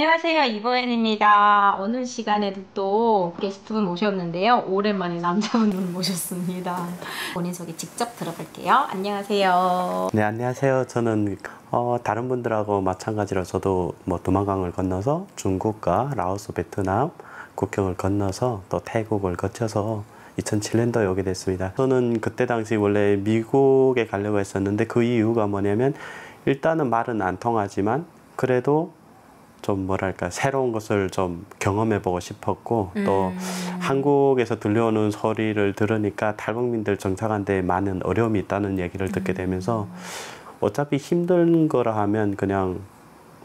안녕하세요, 이보엔입니다. 오늘 시간에도 또 게스트분 모셨는데요. 오랜만에 남자분을 모셨습니다. 본인 소개 직접 들어볼게요. 안녕하세요. 네, 안녕하세요. 저는 다른 분들하고 마찬가지로 저도 뭐 두만강을 건너서 중국과 라오스, 베트남 국경을 건너서 또 태국을 거쳐서 2007년도에 오게 됐습니다. 저는 그때 당시 원래 미국에 가려고 했었는데 그 이유가 뭐냐면 일단은 말은 안 통하지만 그래도 좀 뭐랄까 새로운 것을 좀 경험해보고 싶었고 또 한국에서 들려오는 소리를 들으니까 탈북민들 정착한 데 많은 어려움이 있다는 얘기를 듣게 되면서 어차피 힘든 거라 하면 그냥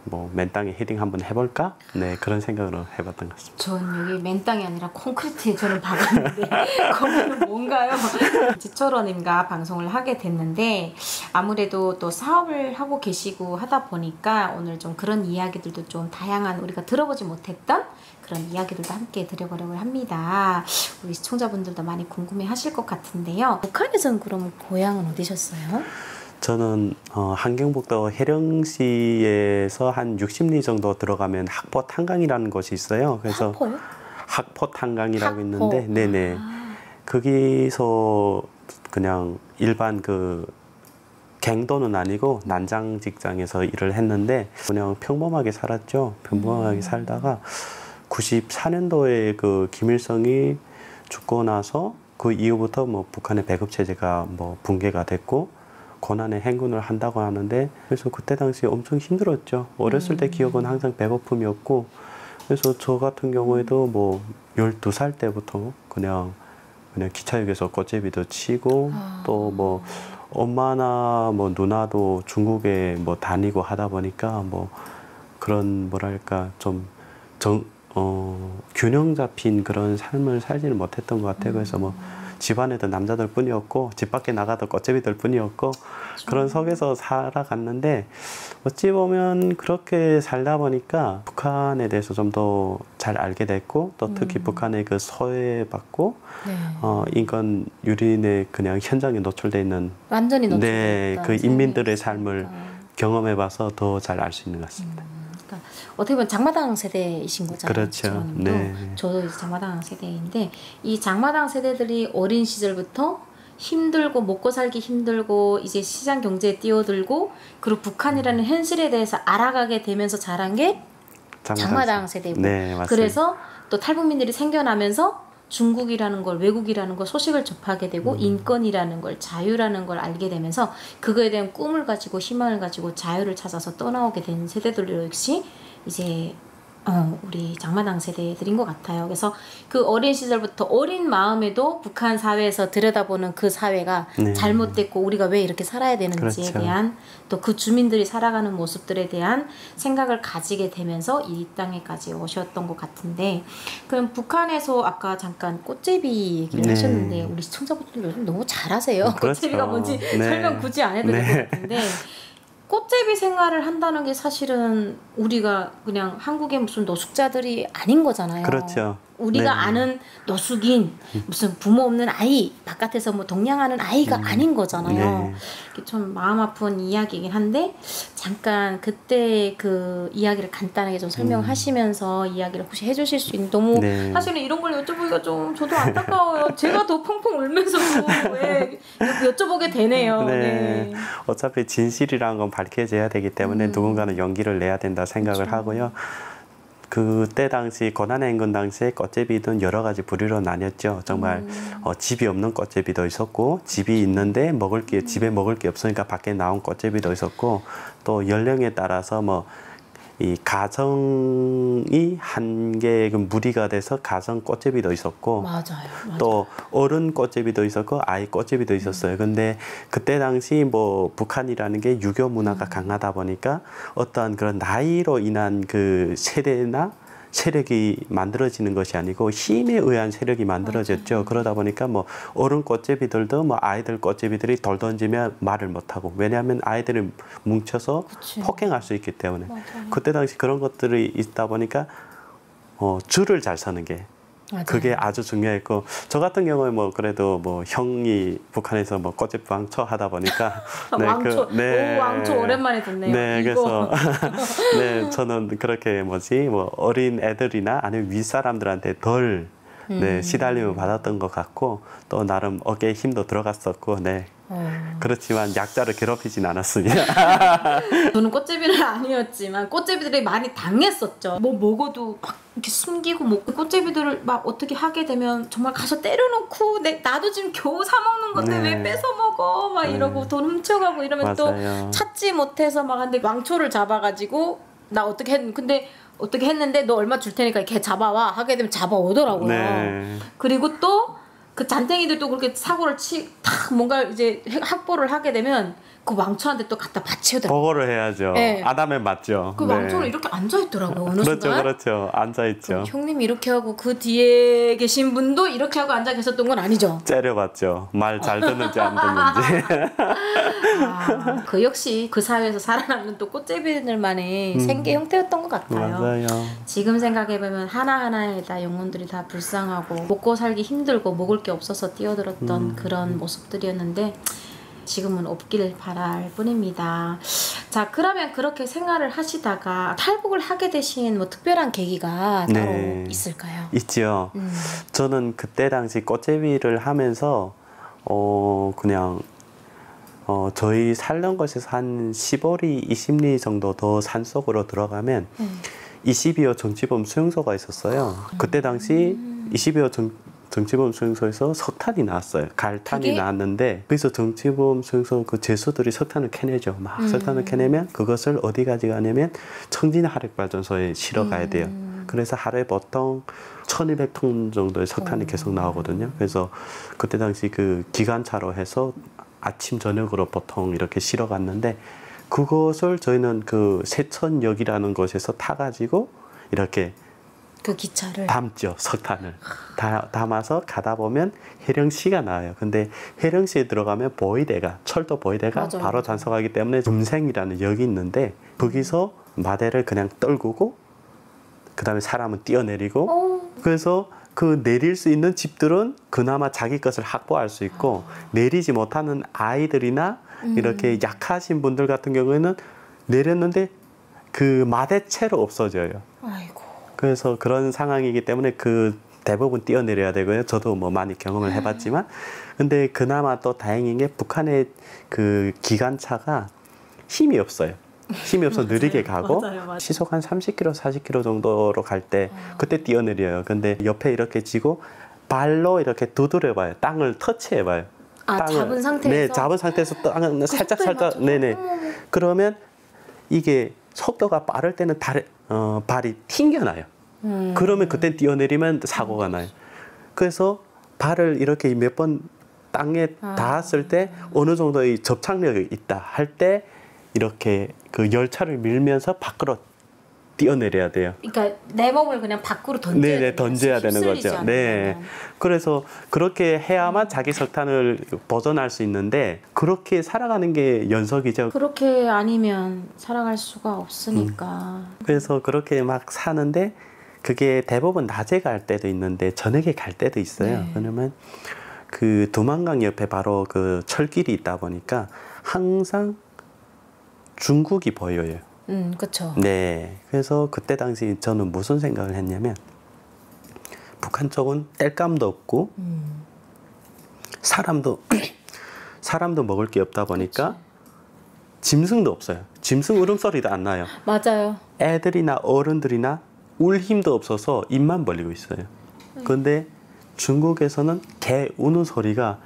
뭐 맨땅에 헤딩 한번 해볼까? 네, 그런 생각으로 해봤던 것 같습니다. 전 여기 맨땅이 아니라 콘크리트에 저는 박았는데 거기는 뭔가요? 지철원님과 방송을 하게 됐는데 아무래도 또 사업을 하고 계시고 하다 보니까 오늘 좀 그런 이야기들도 좀 다양한 우리가 들어보지 못했던 그런 이야기들도 함께 드려보려고 합니다. 우리 시청자분들도 많이 궁금해 하실 것 같은데요. 북한에서는 그럼 고향은 어디셨어요? 저는 함경북도 해령시에서 한 60리 정도 들어가면 학포 탄강이라는 곳이 있어요. 그래서 학포요? 학포 탄강이라고 학포. 있는데, 네네. 아. 거기서 그냥 일반 그 갱도는 아니고 난장 직장에서 일을 했는데 그냥 평범하게 살았죠. 평범하게 살다가 94년도에 그 김일성이 죽고 나서 그 이후부터 뭐 북한의 배급 체제가 뭐 붕괴가 됐고 고난의 행군을 한다고 하는데 그래서 그때 당시 엄청 힘들었죠. 어렸을 때 기억은 항상 배고픔이었고 그래서 저 같은 경우에도 뭐 12살 때부터 그냥 기차역에서 꽃제비도 치고 또 뭐 엄마나 뭐 누나도 중국에 뭐 다니고 하다 보니까 뭐 그런 뭐랄까 좀 균형 잡힌 그런 삶을 살지는 못했던 것 같아요. 그래서 뭐 집안에도 남자들 뿐이었고 집 밖에 나가도 꽃제비들 뿐이었고 그런 속에서 살아갔는데 어찌 보면 그렇게 살다 보니까 북한에 대해서 좀 더 잘 알게 됐고 또 특히 북한의 그 소외받고 네. 인권 유린의 그냥 현장에 노출돼 있는 완전히 노출돼 네, 있다. 그 인민들의 삶을 경험해봐서 더 잘 알 수 있는 것 같습니다. 그러니까 어떻게 보면 장마당 세대이신 거잖아요. 그렇죠. 네. 저도 이제 장마당 세대인데 이 장마당 세대들이 어린 시절부터 힘들고 먹고 살기 힘들고 이제 시장 경제에 뛰어들고 그리고 북한이라는 현실에 대해서 알아가게 되면서 자란 게 장마당 세대고 네, 맞습니다. 그래서 또 탈북민들이 생겨나면서 중국이라는 걸 외국이라는 걸 소식을 접하게 되고 인권이라는 걸 자유라는 걸 알게 되면서 그거에 대한 꿈을 가지고 희망을 가지고 자유를 찾아서 떠나오게 된 세대들 역시 이제 우리 장마당 세대들인 것 같아요. 그래서 그 어린 시절부터 어린 마음에도 북한 사회에서 들여다보는 그 사회가 네. 잘못됐고 우리가 왜 이렇게 살아야 되는지에 그렇죠. 대한 또 그 주민들이 살아가는 모습들에 대한 생각을 가지게 되면서 이 땅에까지 오셨던 것 같은데 그럼 북한에서 아까 잠깐 꽃제비 얘기를 네. 하셨는데 우리 시청자분들 요즘 너무 잘하세요. 그렇죠. 꽃제비가 뭔지 네. 설명 굳이 안 해도 될 것 같은데 꽃제비 생활을 한다는 게 사실은 우리가 그냥 한국의 무슨 노숙자들이 아닌 거잖아요. 그렇죠. 우리가 네. 아는 노숙인 무슨 부모 없는 아이 바깥에서 뭐 동냥하는 아이가 아닌 거잖아요. 네. 좀 마음 아픈 이야기이긴 한데 잠깐 그때 그 이야기를 간단하게 좀 설명하시면서 이야기를 혹시 해주실 수 있는 너무 네. 사실은 이런 걸 여쭤보기가 좀 저도 안타까워요. 제가 더 펑펑 울면서 왜 여쭤보게 되네요. 네. 네. 어차피 진실이라는 건 밝혀져야 되기 때문에 누군가는 용기를 내야 된다 생각을 그렇죠. 하고요. 그때 당시 고난의 행군 당시에 꽃제비는 여러 가지 부류로 나뉘었죠. 정말 집이 없는 꽃제비도 있었고 집이 있는데 집에 먹을 게 없으니까 밖에 나온 꽃제비도 있었고 또 연령에 따라서 뭐 이 가정이 한 개의 그 무리가 돼서 가정 꽃제비도 있었고 맞아요. 또 어른 꽃제비도 있었고 아이 꽃제비도 있었어요. 근데 그때 당시 뭐 북한이라는 게 유교 문화가 강하다 보니까 어떠한 그런 나이로 인한 그 세대나 세력이 만들어지는 것이 아니고 힘에 의한 세력이 만들어졌죠. 맞아요. 그러다 보니까 뭐 어른 꽃제비들도 뭐 아이들 꽃제비들이 돌 던지면 말을 못하고 왜냐하면 아이들을 뭉쳐서 그치. 폭행할 수 있기 때문에 맞아요. 그때 당시 그런 것들이 있다 보니까 줄을 잘 서는 게 맞아요. 그게 아주 중요했고 저 같은 경우에 뭐 그래도 뭐 형이 북한에서 뭐 꽃집 왕초 하다 보니까 왕초, 네. 오, 왕초 오랜만에 듣네요. 네, 이거. 그래서 네, 저는 그렇게 뭐지 뭐 어린 애들이나 아니면 윗사람들한테 덜 네, 시달림을 받았던 것 같고 또 나름 어깨에 힘도 들어갔었고 네. 그렇지만 약자를 괴롭히진 않았습니다. 저는 꽃제비는 아니었지만 꽃제비들이 많이 당했었죠. 뭐 먹어도 막 이렇게 숨기고 먹고 꽃제비들을 막 어떻게 하게 되면 정말 가서 때려놓고 나도 지금 겨우 사 먹는 건데 네. 왜 뺏어 먹어 막 이러고 돈 훔쳐가고 이러면 맞아요. 또 찾지 못해서 막 근데 왕초를 잡아가지고 나 어떻게 했는데 어떻게 했는데 너 얼마 줄 테니까 걔 잡아와 하게 되면 잡아오더라고요. 네. 그리고 또 그 잔탱이들도 그렇게 사고를 탁 뭔가 이제 확보를 하게 되면 그 왕초한테 또 갖다 바치더라고요. 보고를 해야죠. 네. 아담에 맞죠. 그 네. 왕초는 이렇게 앉아있더라고요. 어느 그렇죠, 순간. 그렇죠. 앉아 있죠. 형님이 이렇게 하고 그 뒤에 계신 분도 이렇게 하고 앉아 계셨던 건 아니죠? 째려봤죠. 말 잘 듣는지 안 듣는지. 아, 그 역시 그 사회에서 살아남는 또 꽃제비들만의 생계 형태였던 것 같아요. 맞아요. 지금 생각해보면 하나하나에 다 영혼들이 다 불쌍하고 먹고 살기 힘들고 먹을 게 없어서 뛰어들었던 그런 모습들이었는데 지금은 없길 바랄 뿐입니다. 자, 그러면 그렇게 생활을 하시다가 탈북을 하게 되신 뭐 특별한 계기가 따로 네. 있을까요? 있죠. 저는 그때 당시 꽃제비를 하면서 그냥 저희 살던 곳에서 한 10어리, 20리 정도 더 산속으로 들어가면 22호 정치범 수용소가 있었어요. 그때 당시 22호 정치범 수용소에서 석탄이 나왔어요. 갈탄이 그게? 나왔는데 그래서 정치범 수용소 그 죄수들이 석탄을 캐내죠. 막 석탄을 캐내면 그것을 어디 가져가냐면 청진화력발전소에 실어 가야 돼요. 그래서 하루에 보통 1200톤 정도의 석탄이 계속 나오거든요. 그래서 그때 당시 그 기관차로 해서 아침 저녁으로 보통 이렇게 실어 갔는데 그것을 저희는 그 세천역이라는 곳에서 타가지고 이렇게 그 기차를 담죠. 석탄을 담아서 가다 보면 해령시가 나와요. 근데 해령시에 들어가면 보이대가 철도 보이대가 맞아요, 바로 맞아요. 단속하기 때문에 금생이라는 역이 있는데 거기서 마대를 그냥 떨구고 그 다음에 사람은 뛰어내리고 그래서 그 내릴 수 있는 집들은 그나마 자기 것을 확보할 수 있고 내리지 못하는 아이들이나 이렇게 약하신 분들 같은 경우에는 내렸는데 그 마대채로 없어져요. 아이고. 그래서 그런 상황이기 때문에 그 대부분 뛰어내려야 되고요. 저도 뭐 많이 경험을 해봤지만 근데 그나마 또 다행인 게 북한의 그 기관차가 힘이 없어요. 힘이 없어 느리게 가고 맞아요. 시속 한 30km, 40km 정도로 갈 때 그때 뛰어내려요. 근데 옆에 이렇게 지고 발로 이렇게 두드려봐요. 땅을 터치해봐요. 아, 잡은 상태에서? 네, 잡은 상태에서 땅을 살짝 맞춰서? 네네. 그러면 이게 속도가 빠를 때는 발이 튕겨나요. 그러면 그때 뛰어내리면 사고가 나요. 그래서 발을 이렇게 몇 번 땅에 닿았을 때 어느 정도의 접착력이 있다 할 때 이렇게 그 열차를 밀면서 밖으로 뛰어내려야 돼요. 그러니까 내 몸을 그냥 밖으로 던져야 네, 던져야 되는 거죠. 네. 그래서 그렇게 해야만 자기 석탄을 벗어날 수 있는데 그렇게 살아가는 게 연속이죠. 그렇게 아니면 살아갈 수가 없으니까. 그래서 그렇게 막 사는데 그게 대부분 낮에 갈 때도 있는데 저녁에 갈 때도 있어요. 네. 왜냐면 그 두만강 옆에 바로 그 철길이 있다 보니까 항상 중국이 보여요. 그렇죠. 네. 그래서 그때 당시 저는 무슨 생각을 했냐면 북한 쪽은 땔감도 없고 사람도 먹을 게 없다 보니까 짐승도 없어요. 짐승 울음소리도 안 나요. 맞아요. 애들이나 어른들이나 울 힘도 없어서 입만 벌리고 있어요. 그런데 중국에서는 개 우는 소리가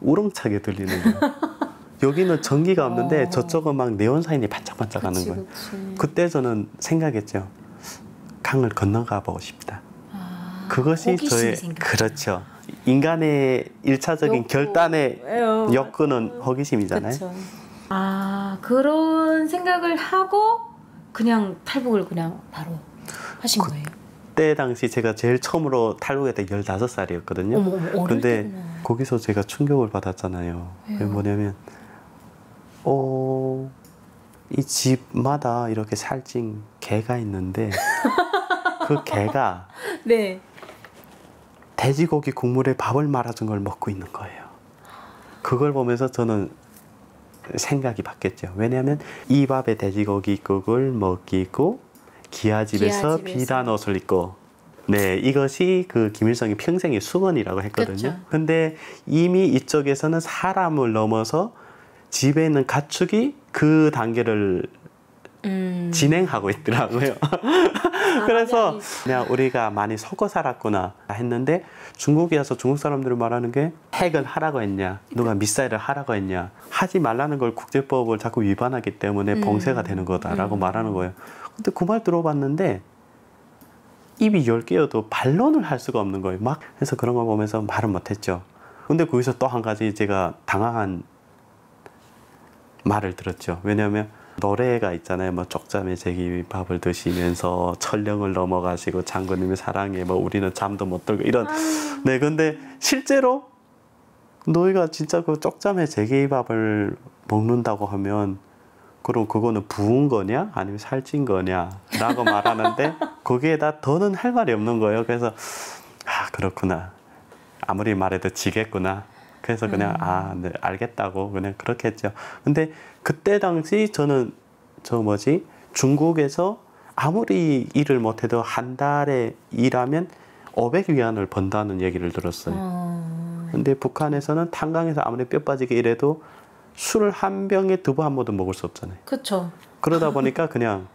우렁차게 들리는 거예요. 여기는 전기가 없는데 저쪽은 막 네온사인이 반짝반짝하는 거예요. 그때 저는 생각했죠. 강을 건너가 보고 싶다. 그것이 호기심이 저의 생겼구나. 그렇죠. 인간의 일차적인 욕구. 결단의 에요. 욕구는 호기심이잖아요. 그렇죠. 아, 그런 생각을 하고 그냥 탈북을 그냥 바로 하신 거예요. 그때 당시 제가 제일 처음으로 탈북했을 때 15살이었거든요. 어머, 어릴 근데 때구나. 거기서 제가 충격을 받았잖아요. 그게 왜요? 뭐냐면 이 집마다 이렇게 살찐 개가 있는데 그 개가 네. 돼지고기 국물에 밥을 말아준 걸 먹고 있는 거예요. 그걸 보면서 저는 생각이 바뀌었죠. 왜냐하면 이 밥에 돼지고기국을 먹이고 기아집에서 비단 옷을 입고 네, 이것이 그 김일성이 평생의 수건이라고 했거든요. 그쵸. 근데 이미 이쪽에서는 사람을 넘어서 집에 있는 가축이 그 단계를 진행하고 있더라고요. 그래서 그냥 우리가 많이 속어 살았구나 했는데 중국에 와서 중국 사람들이 말하는 게 핵을 하라고 했냐, 누가 미사일을 하라고 했냐, 하지 말라는 걸 국제법을 자꾸 위반하기 때문에 봉쇄가 되는 거다라고 말하는 거예요. 근데 그 말 들어봤는데 입이 10개여도 반론을 할 수가 없는 거예요. 막 그래서 그런 걸 보면서 말은 못했죠. 근데 거기서 또 한 가지 제가 당황한 말을 들었죠. 왜냐하면 노래가 있잖아요. 뭐 쪽잠에 제기밥을 드시면서 천령을 넘어가시고 장군님의 사랑에 뭐 우리는 잠도 못 들고 이런. 네, 근데 실제로 너희가 진짜 그 쪽잠에 제기밥을 먹는다고 하면 그럼 그거는 부은 거냐 아니면 살찐 거냐라고 말하는데 거기에다 더는 할 말이 없는 거예요. 그래서 아 그렇구나. 아무리 말해도 지겠구나. 그래서 그냥 네, 알겠다고 그냥 그렇게 했죠. 근데 그때 당시 저는 중국에서 아무리 일을 못해도 한 달에 일하면 500위안을 번다는 얘기를 들었어요. 근데 북한에서는 탄광에서 아무리 뼈 빠지게 일해도 술을 한 병에 두부 한 모도 먹을 수 없잖아요. 그렇죠. 그러다 보니까 그냥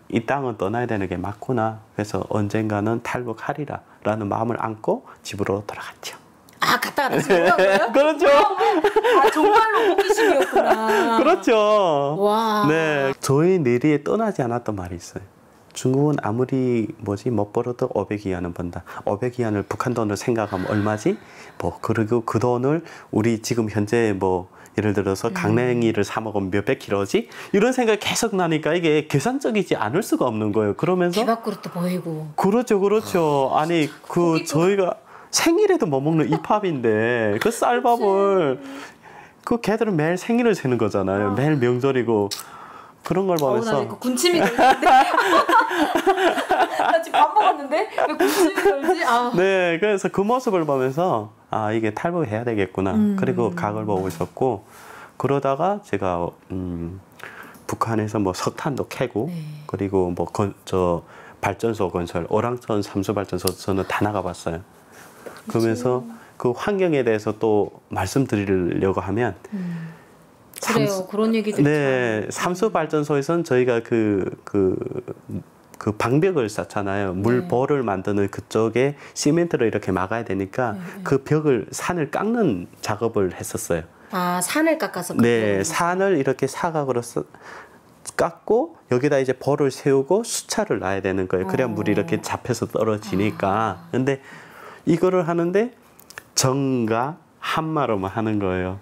이 땅은 떠나야 되는 게 맞구나. 그래서 언젠가는 탈북하리라라는 마음을 안고 집으로 돌아갔죠. 아, 갔다 왔다 거예요? 그렇죠. 아, 정말로 호기심이었구나. 그렇죠. 와. 네, 저희 뇌리에 떠나지 않았던 말이 있어요. 중국은 아무리 못 벌어도 500위안은 번다. 500위안을 북한 돈으로 생각하면 얼마지? 그리고 그 돈을 우리 지금 현재 예를 들어서 강냉이를 사 먹으면 몇백 킬로지? 이런 생각이 계속 나니까 이게 계산적이지 않을 수가 없는 거예요. 그러면서 개밥그릇도 보이고. 그렇죠. 아니 저희가 생일에도 못 먹는 이 팝인데 그 쌀밥을 그 걔들은 매일 생일을 세는 거잖아요. 매일 명절이고 그런 걸 보면서 나 이거 군침이 돌는데 나 지금 밥 먹었는데 왜 군침이 돌지? 네, 그래서 그 모습을 보면서 이게 탈북해야 되겠구나. 그리고 각을 보고 있었고 그러다가 제가 북한에서 석탄도 캐고 네. 그리고 발전소 건설, 오랑천 삼수발전소 저는 다 나가봤어요. 그러면서 그 환경에 대해서 또 말씀드리려고 하면 그래요. 그런 얘기들. 네, 삼수발전소에서는 저희가 그 방벽을 쌓잖아요. 물볼을 만드는 그쪽에 시멘트를 이렇게 막아야 되니까 그 산을 깎는 작업을 했었어요. 아, 산을 깎아서. 네, 산을 이렇게 사각으로 깎고 여기다 이제 볼을 세우고 수차를 놔야 되는 거예요. 그래야 물이 이렇게 잡혀서 떨어지니까. 근데 이거를 하는데 정과 한마로만 하는 거예요.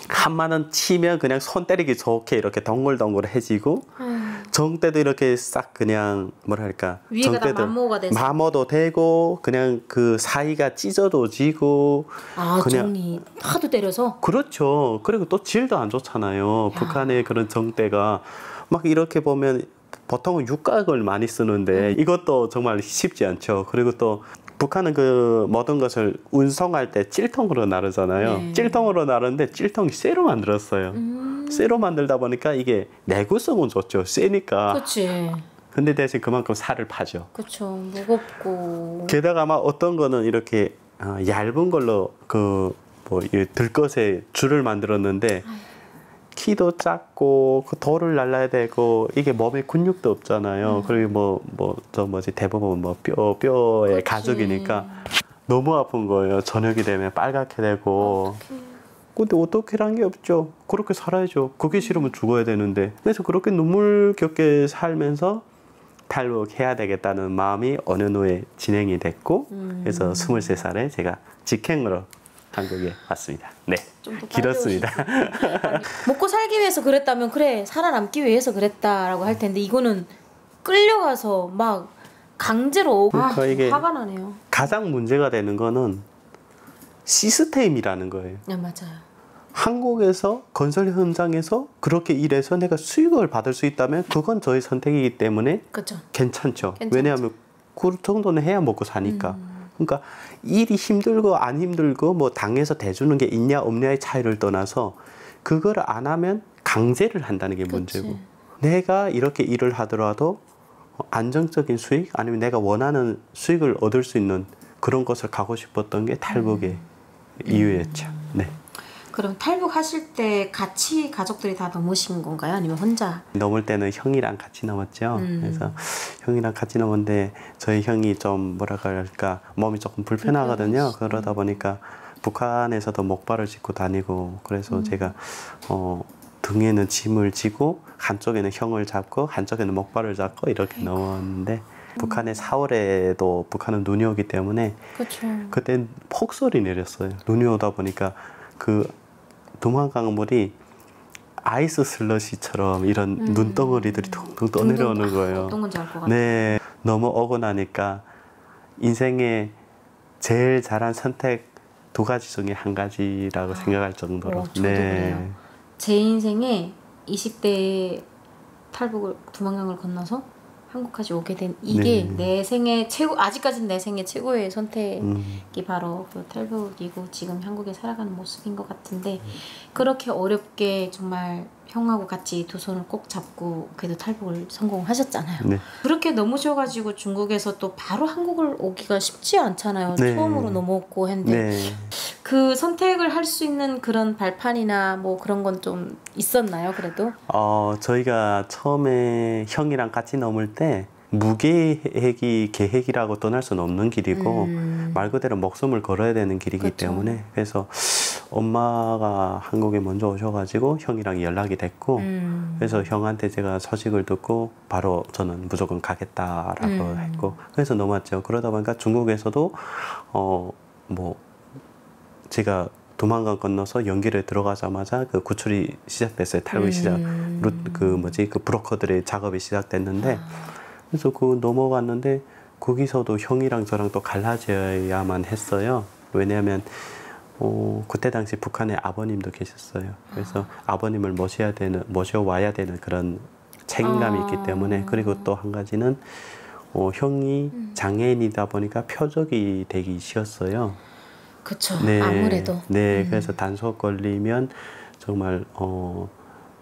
한마는 치면 그냥 손 때리기 좋게 이렇게 동글동글해지고 정때도 이렇게 싹 그냥 위에가 다 마모가 돼서 마모도 되고 그냥 그 사이가 찢어도 지고 그냥 정이 하도 때려서. 그렇죠. 그리고 또 질도 안 좋잖아요. 북한의 그런 정때가 막 이렇게 보면 보통은 육각을 많이 쓰는데 이것도 정말 쉽지 않죠. 그리고 또 북한은 그 모든 것을 운송할 때 찔통으로 나르잖아요. 네. 찔통으로 나르는데 찔통이 쇠로 만들었어요. 쇠로 만들다 보니까 이게 내구성은 좋죠. 쇠니까. 그렇지. 근데 대신 그만큼 살을 파죠. 그렇죠. 무겁고. 게다가 막 어떤 거는 이렇게 얇은 걸로 이 들것에 줄을 만들었는데 키도 작고 그 돌을 날라야 되고 이게 몸에 근육도 없잖아요. 그리고 대부분 뼈의 그치. 가죽이니까 너무 아픈 거예요. 저녁이 되면 빨갛게 되고. 근데 어떻게란 게 없죠. 그렇게 살아야죠. 그게 싫으면 죽어야 되는데. 그래서 그렇게 눈물겹게 살면서 탈북해야 되겠다는 마음이 어느 후에 진행이 됐고 그래서 23살에 제가 직행으로 한국에 왔습니다. 네, 좀더 길었습니다. 먹고 살기 위해서 그랬다면 그래 살아남기 위해서 그랬다라고 할 텐데 이거는 끌려가서 막 강제로 그러니까 이게 화가 나네요. 가장 문제가 되는 거는 시스템이라는 거예요. 네, 맞아요. 한국에서 건설 현장에서 그렇게 일해서 내가 수익을 받을 수 있다면 그건 저의 선택이기 때문에 그렇죠. 괜찮죠. 왜냐하면 그 정도는 해야 먹고 사니까. 그러니까 일이 힘들고 안 힘들고 뭐 당에서 대주는 게 있냐 없냐의 차이를 떠나서 그걸 안 하면 강제를 한다는 게 문제고 내가 이렇게 일을 하더라도 안정적인 수익 아니면 내가 원하는 수익을 얻을 수 있는 그런 것을 가고 싶었던 게 탈북의 이유였죠. 네. 그럼 탈북하실 때 같이 가족들이 다 넘으신 건가요? 아니면 혼자? 넘을 때는 형이랑 같이 넘었죠. 그래서 형이랑 같이 넘었는데 저희 형이 좀 뭐라 그럴까 몸이 조금 불편하거든요. 그러다 보니까 북한에서도 목발을 짚고 다니고 그래서 제가 등에는 짐을 지고 한쪽에는 형을 잡고 한쪽에는 목발을 잡고 이렇게 넘었는데 북한에 4월에도 북한은 눈이 오기 때문에 그쵸. 그때 폭설이 내렸어요. 눈이 오다 보니까 그 두만강물이 아이스 슬러시처럼 이런 눈덩어리들이 퉁퉁 떠내려오는 거예요. 어떤 건지 알 것 같아요. 네, 너무 오고 나니까 인생에 제일 잘한 선택 2가지 중에 1가지라고 생각할 정도로. 저도 그래요. 제 인생에 20대 탈북을 두만강을 건너서 한국까지 오게 된 이게 내 생애 최고 아직까지는 내 생애 최고의 선택이 바로 그 탈북이고 지금 한국에 살아가는 모습인 것 같은데 그렇게 어렵게 정말 형하고 같이 두 손을 꼭 잡고 그래도 탈북을 성공하셨잖아요. 네. 그렇게 넘으셔가지고 중국에서 또 바로 한국을 오기가 쉽지 않잖아요. 네. 처음으로 넘어오고 했는데 네. 그 선택을 할 수 있는 그런 발판이나 뭐 그런 건 좀 있었나요, 그래도? 저희가 처음에 형이랑 같이 넘을 때 무계획이 계획이라고 떠날 수는 없는 길이고 말 그대로 목숨을 걸어야 되는 길이기 그쵸. 때문에 그래서 엄마가 한국에 먼저 오셔가지고 형이랑 연락이 됐고 그래서 형한테 제가 소식을 듣고 바로 저는 무조건 가겠다라고 했고 그래서 넘어왔죠. 그러다 보니까 중국에서도 뭐 제가 두만강 건너서 연길에 들어가자마자 그 구출이 시작됐어요. 탈북이 그 브로커들의 작업이 시작됐는데 그래서 그 넘어갔는데 거기서도 형이랑 저랑 또 갈라져야만 했어요. 왜냐하면 그때 당시 북한에 아버님도 계셨어요. 그래서 아버님을 모셔와야 되는 그런 책임감이 있기 때문에 그리고 또 한 가지는 형이 장애인이다 보니까 표적이 되기 쉬웠어요. 그쵸. 네, 아무래도. 네, 그래서 단속 걸리면 정말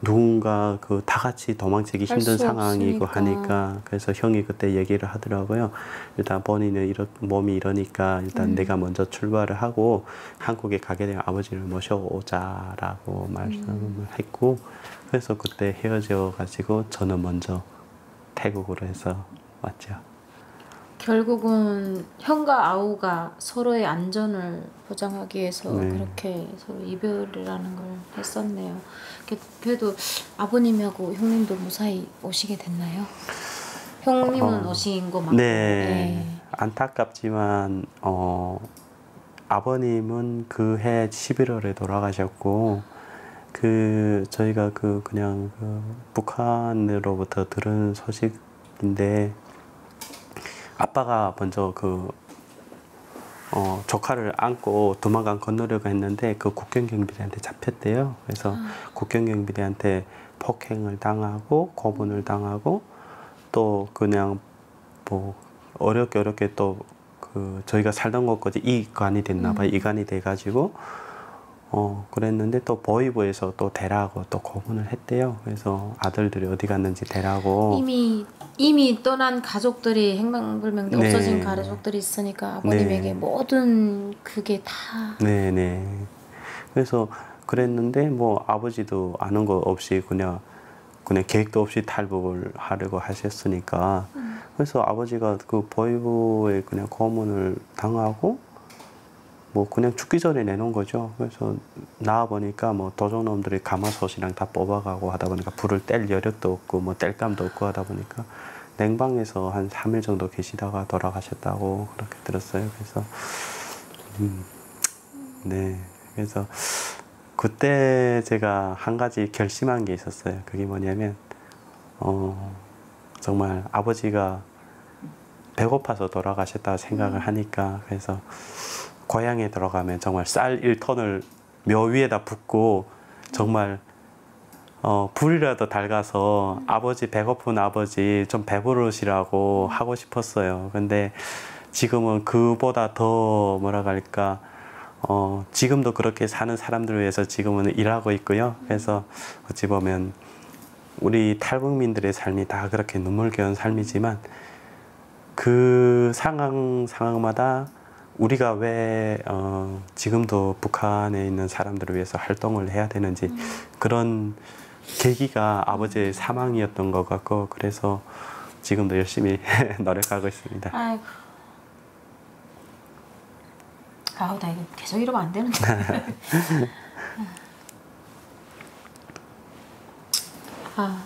누군가 그 다 같이 도망치기 힘든 상황이고 하니까 그래서 형이 그때 얘기를 하더라고요. 일단 본인은 몸이 이러니까 일단 내가 먼저 출발을 하고 한국에 가게 되면 아버지를 모셔오자라고 말씀을 했고 그래서 그때 헤어져 가지고 저는 먼저 태국으로 해서 왔죠. 결국은 형과 아우가 서로의 안전을 보장하기 위해서 그렇게 서로 이별이라는 걸 했었네요. 그래도 아버님하고 형님도 무사히 오시게 됐나요? 형님은 오신 거 맞고. 네. 안타깝지만 아버님은 그해 11월에 돌아가셨고 저희가 그냥 북한으로부터 들은 소식인데 아빠가 먼저 조카를 안고 두만강 건너려고 했는데 그 국경경비대한테 잡혔대요. 그래서 국경경비대한테 폭행을 당하고 고문을 당하고 또 그냥 뭐 어렵게 또 저희가 살던 곳까지 이관이 됐나 봐요. 이관이 돼가지고 그랬는데 또 보위부에서 또 대라고 또 고문을 했대요. 그래서 아들들이 어디 갔는지 대라고 이미 떠난 가족들이 행방불명돼 없어진 가족들이 있으니까 아버님에게 모든 그게 다 네네. 그래서 그랬는데 뭐 아버지도 아는 거 없이 그냥 계획도 없이 탈북을 하려고 하셨으니까 그래서 아버지가 그 보위부에 그냥 고문을 당하고 뭐 그냥 죽기 전에 내놓은 거죠. 그래서 나와 보니까 뭐 도적놈들이 가마솥이랑 다 뽑아가고 하다 보니까 불을 뗄 여력도 없고 뭐 뗄감도 없고 하다 보니까 냉방에서 한 3일 정도 계시다가 돌아가셨다고 그렇게 들었어요. 그래서 네, 그래서 그때 제가 한 가지 결심한 게 있었어요. 그게 뭐냐면 정말 아버지가 배고파서 돌아가셨다 생각을 하니까 그래서 고향에 들어가면 정말 쌀 1톤을 묘 위에다 붓고 정말 불이라도 달가서 아버지 배고픈 아버지 좀 배부르시라고 하고 싶었어요. 근데 지금은 그보다 더 뭐라 할까 지금도 그렇게 사는 사람들을 위해서 지금은 일하고 있고요. 그래서 어찌 보면 우리 탈북민들의 삶이 다 그렇게 눈물겨운 삶이지만 그 상황마다 우리가 왜 지금도 북한에 있는 사람들을 위해서 활동을 해야 되는지 그런 계기가 아버지의 사망이었던 것 같고 그래서 지금도 열심히 노력하고 있습니다. 아이고. 아우 나 이거 계속 이러면 안 되는데. 아,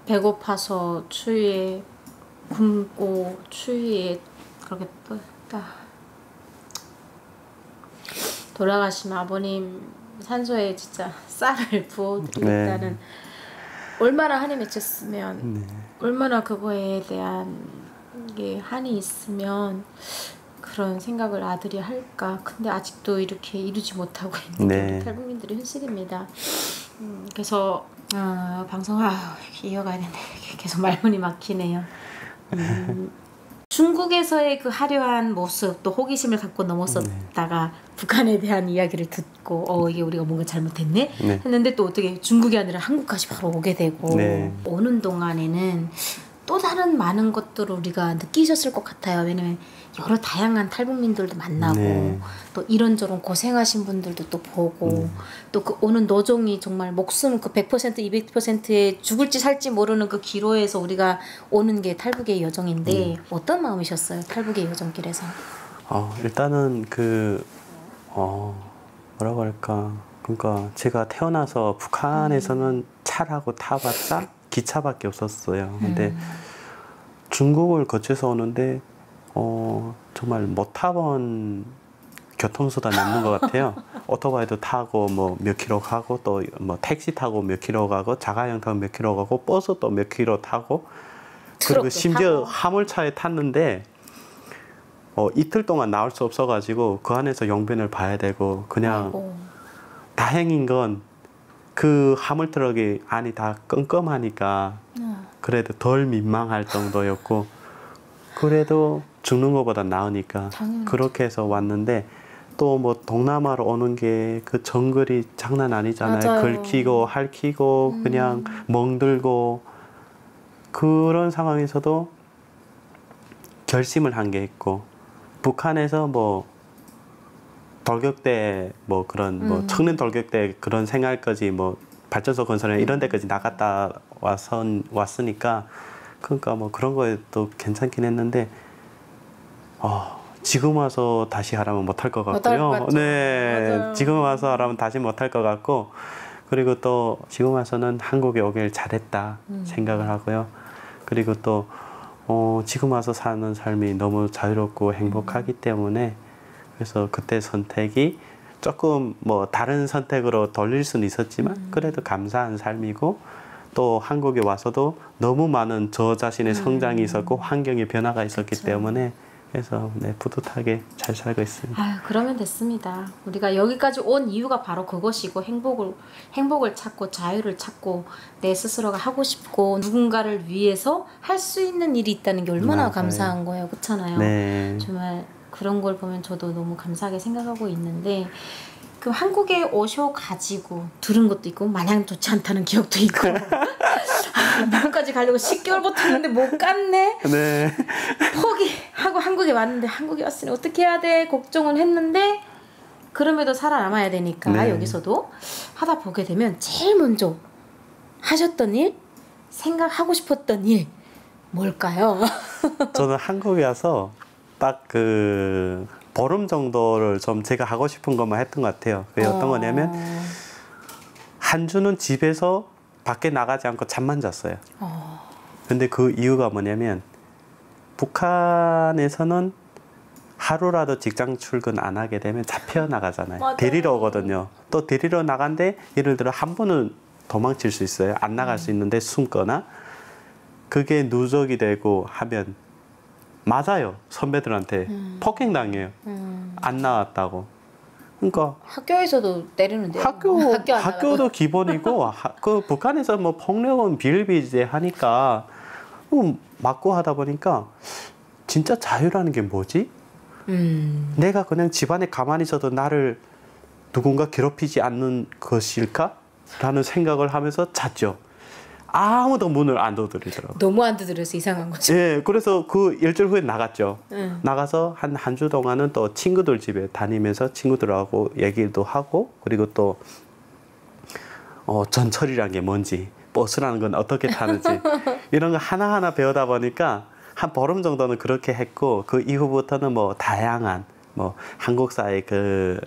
배고파서 추위에 굶고 추위에 그렇게 또 돌아가시면 아버님 산소에 진짜 쌀을 부어드리겠다는 얼마나 한이 맺혔으면 얼마나 그거에 대한 게 한이 있으면 그런 생각을 아들이 할까. 근데 아직도 이렇게 이루지 못하고 있는 게 탈북민들의 현실입니다. 그래서 방송 이어가야 되는데 계속 말문이 막히네요. 중국에서의 그 화려한 모습 또 호기심을 갖고 넘었었다가 북한에 대한 이야기를 듣고 이게 우리가 뭔가 잘못했네 했는데 또 어떻게 중국이 아니라 한국까지 바로 오게 되고 오는 동안에는 또 다른 많은 것들을 우리가 느끼셨을 것 같아요. 왜냐면 여러 다양한 탈북민들도 만나고 또 이런저런 고생하신 분들도 또 보고 또 그 오는 노종이 정말 목숨 그 100% 200%에 죽을지 살지 모르는 그 기로에서 우리가 오는 게 탈북의 여정인데 어떤 마음이셨어요? 탈북의 여정길에서? 일단은 뭐라고 할까 그러니까 제가 태어나서 북한에서는 차라고 타봤자 기차밖에 없었어요. 근데 중국을 거쳐서 오는데 정말 못 타본 교통수단이 없는 것 같아요. 오토바이도 타고 뭐 몇 킬로 가고 또 뭐 택시 타고 몇 킬로 가고 자가용 타고 몇 킬로 가고 버스 또 몇 킬로 타고 그리고 심지어 타고. 화물차에 탔는데 이틀 동안 나올 수 없어가지고 그 안에서 용변을 봐야 되고 그냥 다행인 건 그 화물 트럭이 안이 다 껌껌하니까 그래도 덜 민망할 정도였고 그래도 죽는 것보다 나으니까 당연하죠. 그렇게 해서 왔는데 또 뭐 동남아로 오는 게 그 정글이 장난 아니잖아요. 맞아요. 긁히고 핥히고 그냥 멍들고 그런 상황에서도 결심을 한 게 있고 북한에서 뭐 돌격대 뭐 그런 뭐 청년 돌격대 그런 생활까지 뭐 발전소 건설이나 이런 데까지 나갔다 왔으니까 그러니까 뭐 그런 거에 또 괜찮긴 했는데 지금 와서 다시 하라면 못할 것 같고요. 네, 지금 와서 하라면 다시 못할 것 같고 그리고 또 지금 와서는 한국에 오길 잘했다 생각을 하고요. 그리고 또 지금 와서 사는 삶이 너무 자유롭고 행복하기 때문에 그래서 그때 선택이 조금 뭐 다른 선택으로 돌릴 수는 있었지만 그래도 감사한 삶이고 또 한국에 와서도 너무 많은 저 자신의 성장이 있었고 환경의 변화가 있었기 그쵸. 때문에 그래서 뿌듯하게 잘 살고 있습니다. 아유, 그러면 됐습니다. 우리가 여기까지 온 이유가 바로 그것이고 행복을 찾고 자유를 찾고 내 스스로가 하고 싶고 누군가를 위해서 할 수 있는 일이 있다는 게 얼마나 맞아요. 감사한 거예요. 그렇잖아요. 네. 정말 그런 걸 보면 저도 너무 감사하게 생각하고 있는데 그 한국에 오셔가지고 들은 것도 있고 마냥 좋지 않다는 기억도 있고 미국까지 가려고 10개월 버텼는데 못 갔네. 네. 포기하고 한국에 왔는데 한국에 왔으니 어떻게 해야 돼 걱정을 했는데 그럼에도 살아남아야 되니까 네. 여기서도 하다 보게 되면 제일 먼저 하셨던 일 생각하고 싶었던 일 뭘까요? 저는 한국에 와서 딱 그 보름 정도를 좀 제가 하고 싶은 것만 했던 것 같아요. 그게 어떤 거냐면 한 주는 집에서 밖에 나가지 않고 잠만 잤어요. 근데 그 이유가 뭐냐면 북한에서는 하루라도 직장 출근 안 하게 되면 잡혀 나가잖아요. 맞아요. 데리러 오거든요. 또 데리러 나간데 예를 들어 한 번은 도망칠 수 있어요. 안 나갈 수 있는데 숨거나 그게 누적이 되고 하면 맞아요. 선배들한테 폭행당해요. 안 나왔다고. 그러니까 학교에서도 때리는데요. 학교도 기본이고 그 북한에서 뭐 폭력은 비일비재하니까 맞고 하다 보니까 진짜 자유라는 게 뭐지? 내가 그냥 집안에 가만히 있어도 나를 누군가 괴롭히지 않는 것일까? 라는 생각을 하면서 잤죠. 아무도 문을 안 두드리더라고요. 너무 안 두드려서 이상한 거죠. 예, 그래서 그 일주일 후에 나갔죠. 나가서 한 주 동안은 또 친구들 집에 다니면서 친구들하고 얘기도 하고, 그리고 또 전철이란 게 뭔지, 버스라는 건 어떻게 타는지 이런 거 하나하나 배우다 보니까 한 보름 정도는 그렇게 했고, 그 이후부터는 뭐 다양한 뭐 한국사의 그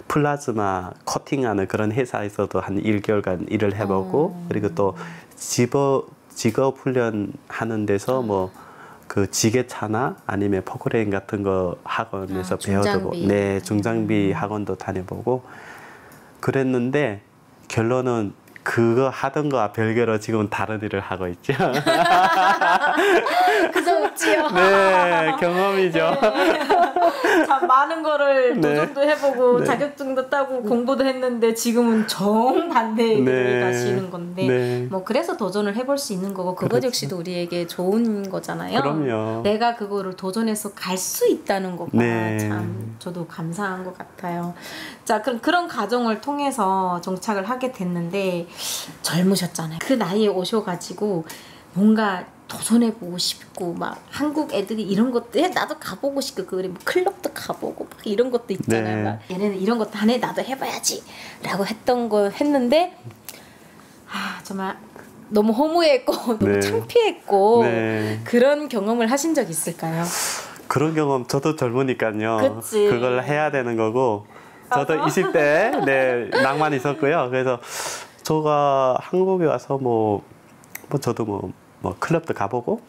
플라즈마 코팅하는 그런 회사에서도 한 1개월간 일을 해보고, 그리고 또 직업 훈련 하는 데서 뭐 그 지게차나 아니면 포크레인 같은 거 학원에서 배워보고, 네, 중장비 학원도 다녀보고 그랬는데, 결론은 그거 하던 거와 별개로 지금 다른 일을 하고 있죠. 그저 웃지요. 네, 경험이죠. 참 많은 거를 네. 도전도 해보고 네. 자격증도 따고 공부도 했는데 지금은 정반대의 길을 가시는 건데 네. 뭐 그래서 도전을 해볼 수 있는 거고, 그것 그렇죠. 역시도 우리에게 좋은 거잖아요. 그럼요. 내가 그거를 도전해서 갈 수 있다는 거가 네. 참 저도 감사한 것 같아요. 자, 그럼 그런 과정을 통해서 정착을 하게 됐는데 젊으셨잖아요. 그 나이에 오셔가지고 뭔가 도전해보고 싶고, 막 한국 애들이 이런 것도 해, 나도 가보고 싶고, 그리고 뭐 클럽도 가보고 막 이런 것도 있잖아요. 네. 막 얘네는 이런 것도 하네, 나도 해봐야지 라고 했던 거 했는데, 정말 너무 허무했고 너무 네. 창피했고, 네. 그런 경험을 하신 적 있을까요? 그런 경험, 저도 젊으니까요. 그치. 그걸 해야 되는 거고, 저도 20대 네, 낭만이 있었고요. 그래서 제가 한국에 와서 뭐 저도 뭐 클럽도 가보고,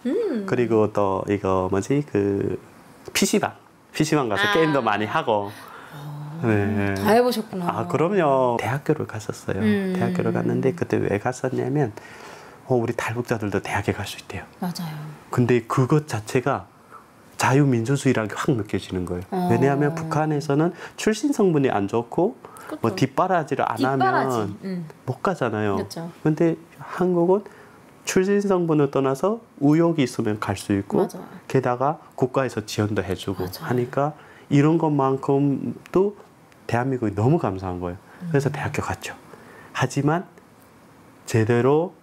그리고 또 이거 뭐지, 그 PC방 가서 게임도 많이 하고. 네. 다 해보셨구나. 아, 그럼요. 대학교를 갔었어요. 대학교를 갔는데 그때 왜 갔었냐면, 우리 탈북자들도 대학에 갈 수 있대요. 맞아요. 근데 그것 자체가 자유민주주의라는 게 확 느껴지는 거예요. 왜냐하면 북한에서는 출신 성분이 안 좋고 뭐 뒷바라지를 안 하면 못 가잖아요. 그렇죠. 근데 한국은 출신 성분을 떠나서 의욕이 있으면 갈 수 있고, 맞아. 게다가 국가에서 지원도 해주고 맞아. 하니까 이런 것만큼도 대한민국이 너무 감사한 거예요. 그래서 대학교 갔죠. 하지만 제대로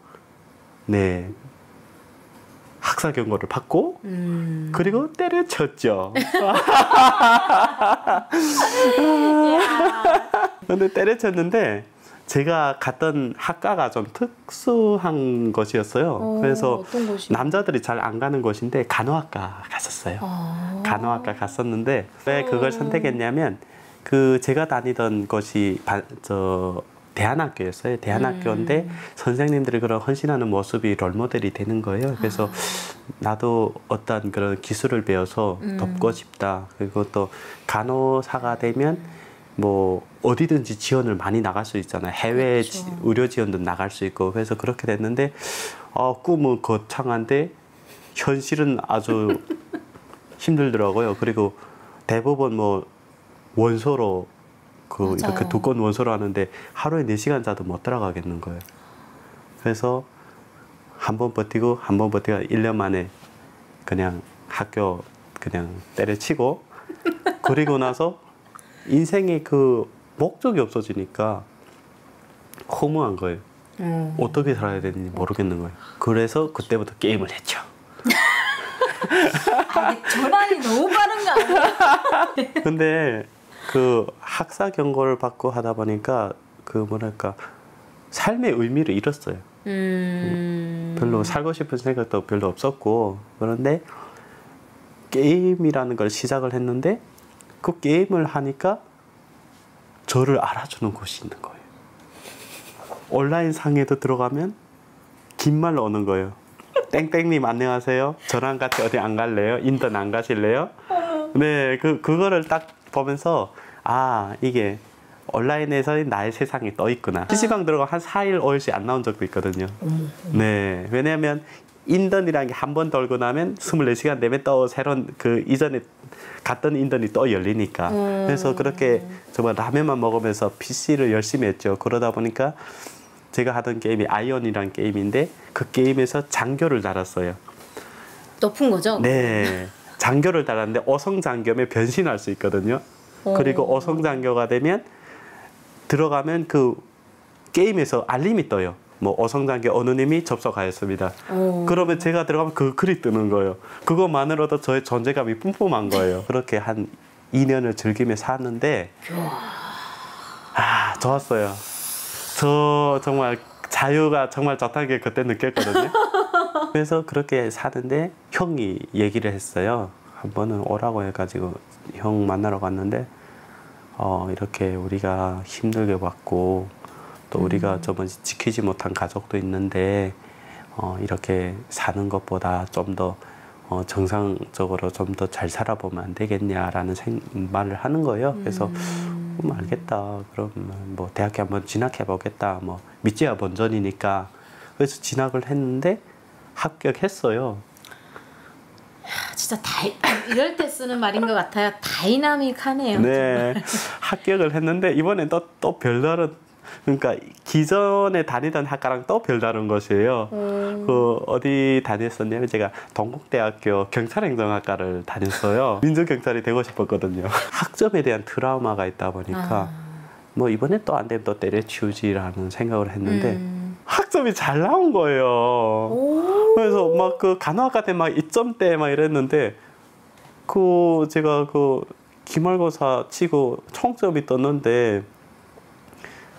네 학사 경고를 받고 그리고 때려쳤죠. 근데 때려쳤는데 제가 갔던 학과가 좀 특수한 것이었어요. 그래서 어떤 곳이요? 남자들이 잘 안 가는 곳인데 간호학과 갔었어요. 간호학과 갔었는데 왜 그걸 선택했냐면, 그 제가 다니던 곳이 대안학교였어요. 대안학교인데 선생님들이 그런 헌신하는 모습이 롤모델이 되는 거예요. 그래서 나도 어떤 그런 기술을 배워서 돕고 싶다. 그리고 또 간호사가 되면 뭐 어디든지 지원을 많이 나갈 수 있잖아요. 해외 그렇죠. 의료 지원도 나갈 수 있고. 그래서 그렇게 됐는데 꿈은 거창한데 현실은 아주 힘들더라고요. 그리고 대부분 뭐 원서로 이렇게 두꺼운 원서로 하는데 하루에 4시간 자도 못 들어가겠는 거예요. 그래서 한 번 버티고 1년 만에 그냥 학교 그냥 때려치고, 그리고 나서 인생의 그 목적이 없어지니까 허무한 거예요. 어떻게 살아야 되는지 모르겠는 거예요. 그래서 그때부터 게임을 했죠. 전환이 너무 빠른 거 아니에요? 근데 그 학사 경고를 받고 하다 보니까 그 뭐랄까 삶의 의미를 잃었어요. 별로 살고 싶은 생각도 별로 없었고, 그런데 게임이라는 걸 시작을 했는데 그 게임을 하니까 저를 알아주는 곳이 있는 거예요. 온라인 상에도 들어가면 긴 말로 오는 거예요. 땡땡님 안녕하세요. 저랑 같이 어디 안 갈래요? 인턴 안 가실래요? 네, 그거를 딱 보면서 이게 온라인에서 나의 세상이 떠 있구나. PC방 들어가 한 4일, 5일씩 안 나온 적도 있거든요. 네, 왜냐하면 인턴이라는 게 한 번 돌고 나면 24시간 내면 또 새로운 그 이전에 갔던 인턴이 또 열리니까. 그래서 그렇게 정말 라면만 먹으면서 PC를 열심히 했죠. 그러다 보니까 제가 하던 게임이 아이언이라는 게임인데 그 게임에서 장교를 달았어요. 높은 거죠? 네. 장교를 달았는데 어성장교면 변신할 수 있거든요. 그리고 어성장교가 되면 들어가면 그 게임에서 알림이 떠요. 뭐 어성장교 어느 님이 접속하였습니다. 그러면 제가 들어가면 그 글이 뜨는 거예요. 그것만으로도 저의 존재감이 뿜뿜한 거예요. 그렇게 한 2년을 즐기며 살았는데 좋았어요. 저 정말 자유가 정말 좋다는 게 그때 느꼈거든요. 그래서 그렇게 사는데 형이 얘기를 했어요. 한 번은 오라고 해가지고 형 만나러 갔는데 이렇게 우리가 힘들게 봤고 또 우리가 저번 지키지 못한 가족도 있는데 이렇게 사는 것보다 좀 더 정상적으로 좀 더 잘 살아보면 안 되겠냐라는 말을 하는 거예요. 그래서 알겠다. 그럼 뭐 대학교 한번 진학해 보겠다. 뭐 믿지야 본전이니까. 그래서 진학을 했는데 합격했어요. 진짜 이럴 때 쓰는 말인 것 같아요. 다이나믹하네요. 네, 합격을 했는데 이번엔 또 별다른, 그러니까 기존에 다니던 학과랑 또 별다른 것이에요. 그 어디 다녔었냐면 제가 동국대학교 경찰행정학과를 다녔어요. 민주경찰이 되고 싶었거든요. 학점에 대한 트라우마가 있다 보니까 뭐 이번에 또 안 되면 또 때려치우지라는 생각을 했는데 학점이 잘 나온 거예요. 그래서 막 그 간호학과 때 막 2점대 막 이랬는데 제가 기말고사 치고 총점이 떴는데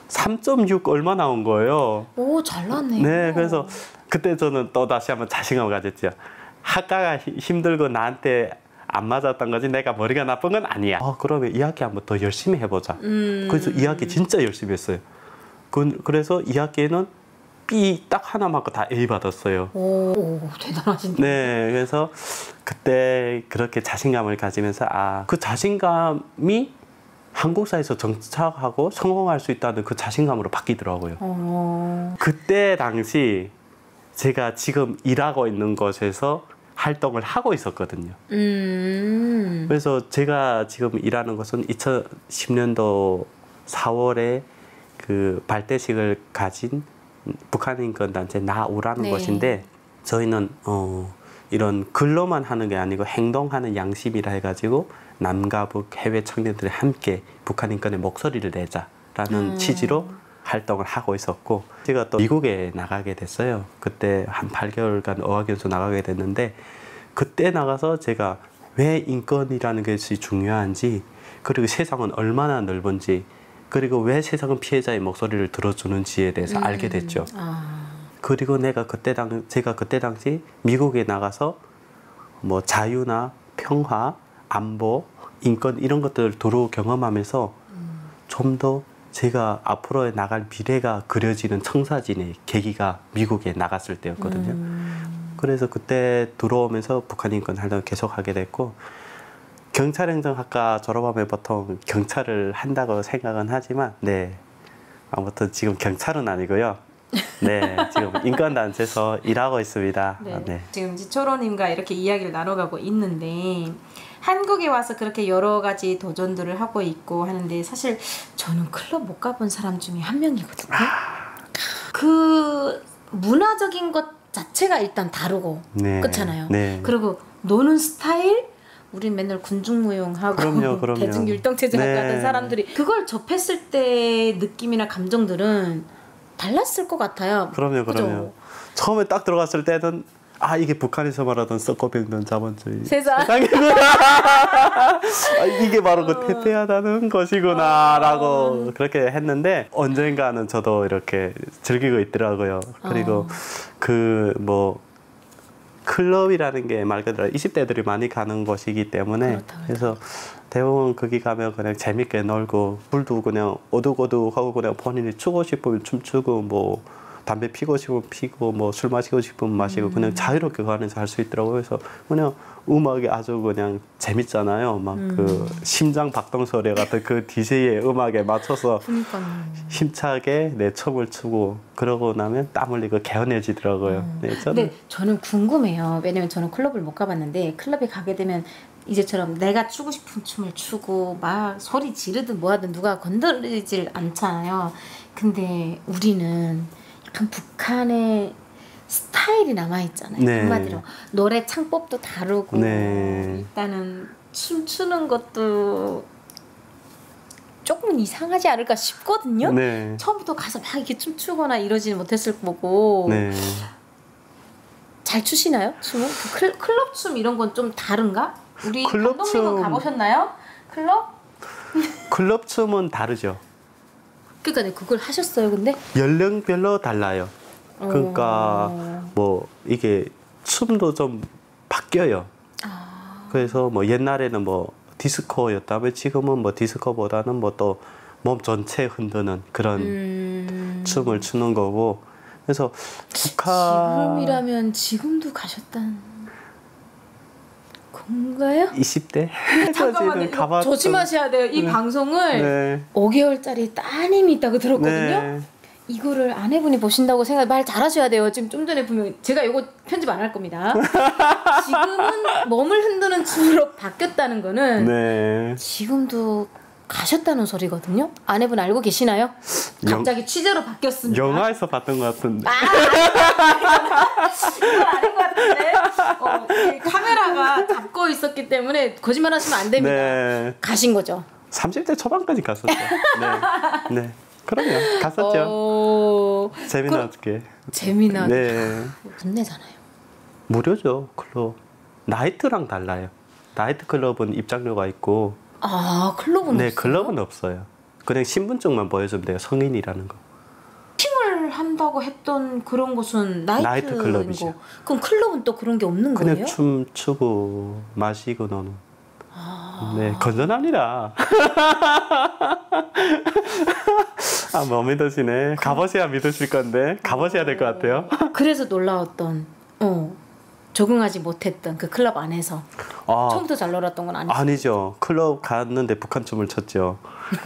3.6 얼마 나온 거예요. 오, 잘 나왔네요. 네, 그래서 그때 저는 또 다시 한번 자신감을 가졌죠. 학과가 힘들고 나한테 안 맞았던 거지 내가 머리가 나쁜 건 아니야. 그러면 2학기 한번 더 열심히 해보자. 그래서 2학기 진짜 열심히 했어요. 그래서 2학기에는 B 딱 하나 맞고 다 A 받았어요. 오, 대단하신데. 네, 그래서 그때 그렇게 자신감을 가지면서 그 자신감이 한국사에서 정착하고 성공할 수 있다는 그 자신감으로 바뀌더라고요. 그때 당시 제가 지금 일하고 있는 곳에서 활동을 하고 있었거든요. 그래서 제가 지금 일하는 곳은 2010년도 4월에 그 발대식을 가진 북한인권단체 나우라는 곳인데 저희는 이런 글로만 하는 게 아니고 행동하는 양심이라 해가지고 남과 북 해외 청년들이 함께 북한 인권의 목소리를 내자라는 취지로 활동을 하고 있었고 제가 또 미국에 나가게 됐어요. 그때 한 8개월간 어학연수 나가게 됐는데 그때 나가서 제가 왜 인권이라는 것이 중요한지 그리고 세상은 얼마나 넓은지 그리고 왜 세상은 피해자의 목소리를 들어주는지에 대해서 알게 됐죠. 그리고 제가 그때 당시 미국에 나가서 뭐 자유나 평화, 안보, 인권 이런 것들을 두루 경험하면서 좀 더 제가 앞으로 나갈 미래가 그려지는 청사진의 계기가 미국에 나갔을 때였거든요. 그래서 그때 들어오면서 북한 인권 활동을 계속하게 됐고 경찰행정학과 졸업하면 보통 경찰을 한다고 생각은 하지만 아무튼 지금 경찰은 아니고요. 지금 인권단체에서 일하고 있습니다. 지금 지초로님과 이렇게 이야기를 나눠가고 있는데 한국에 와서 그렇게 여러 가지 도전들을 하고 있고 하는데 사실 저는 클럽 못 가본 사람 중에 한 명이거든요. 그 문화적인 것 자체가 일단 다르고 그렇잖아요. 그리고 노는 스타일 우린 맨날 군중무용하고 그럼요. 대중율동체제학 하던 사람들이 그걸 접했을 때 느낌이나 감정들은 달랐을 것 같아요. 그럼요. 처음에 딱 들어갔을 때는 이게 북한에서 말하던 썩고병든 자본주의 세상이구나. 이게 바로 그 퇴폐하다는 것이구나 라고 그렇게 했는데 언젠가는 저도 이렇게 즐기고 있더라고요. 그리고 클럽이라는 게 말 그대로 20대들이 많이 가는 곳이기 때문에 그래서 대부분 거기 가면 그냥 재밌게 놀고 술도 그냥 오둑오둑하고 그냥 본인이 추고 싶으면 춤추고 뭐 담배 피고 싶으면 피고 뭐 술 마시고 싶으면 마시고 그냥 자유롭게 그 안에서 할 수 있더라고요. 그래서 그냥 음악이 아주 그냥 재밌잖아요. 막 그 심장 박동 소리 같은 그 DJ의 음악에 맞춰서 힘차게 내 춤을 추고 그러고 나면 땀 흘리고 개운해지더라고요. 근데 저는 궁금해요. 왜냐면 저는 클럽을 못 가봤는데 클럽에 가게 되면 이제처럼 내가 추고 싶은 춤을 추고 막 소리 지르든 뭐하든 누가 건드리질 않잖아요. 근데 우리는 약간 북한의 스타일이 남아있잖아요. 네. 한마디로 노래 창법도 다르고 네. 일단은 춤추는 것도 조금 이상하지 않을까 싶거든요. 네. 처음부터 가서 막 이렇게 춤추거나 이러지는 못했을 거고. 네. 잘 추시나요? 춤은? 그 클럽 춤 이런 건 좀 다른가? 우리 클럽 감독님은 춤- 가보셨나요? 클럽? 클럽 춤은 다르죠. 그러니까 네, 그걸 하셨어요, 근데? 연령별로 달라요. 그러니까 뭐 이게 춤도 좀 바뀌어요. 그래서 뭐 옛날에는 뭐 디스코였다면 지금은 뭐 디스코보다는 뭐 또 몸 전체 흔드는 그런 춤을 추는 거고. 그래서 지금이라면 지금도 가셨단 건가요? 20대? 잠깐만요. 이거 조심하셔야 돼요. 이 방송을 네. 5개월짜리 따님이 있다고 들었거든요. 네. 이거를 아내분이 보신다고 말 잘하셔야 돼요. 지금 좀 전에 보면 제가 이거 편집 안 할 겁니다. 지금은 몸을 흔드는 춤으로 바뀌었다는 거는 네. 지금도 가셨다는 소리거든요. 아내분 알고 계시나요? 갑자기 취재로 바뀌었습니다. 영화에서 봤던 것 같은데. 이건 아닌 것 같은데. 이 카메라가 잡고 있었기 때문에 거짓말하시면 안 됩니다. 네. 가신 거죠? 30대 초반까지 갔었죠. 네. 네. 그럼요. 갔었죠. 재미나게. 재미나게. 네. 돈 내잖아요. 무료죠. 클럽. 나이트랑 달라요. 나이트 클럽은 입장료가 있고. 아, 클럽은 네, 없어요? 클럽은 없어요. 그냥 신분증만 보여주면 돼요. 성인이라는 거. 팅을 한다고 했던 그런 곳은 나이트 클럽이죠. 그럼 클럽은 또 그런 게 없는 그냥 거예요? 춤추고 마시고 노는. 네, 건전합니다. 아, 뭐 믿으시네. 가보셔야 믿으실 건데 가보셔야 될 것 같아요. 그래서 놀라웠던 적응하지 못했던 그 클럽 안에서 아, 처음부터 잘 놀았던 건 아니죠? 아니죠. 클럽 갔는데 북한 춤을 췄죠.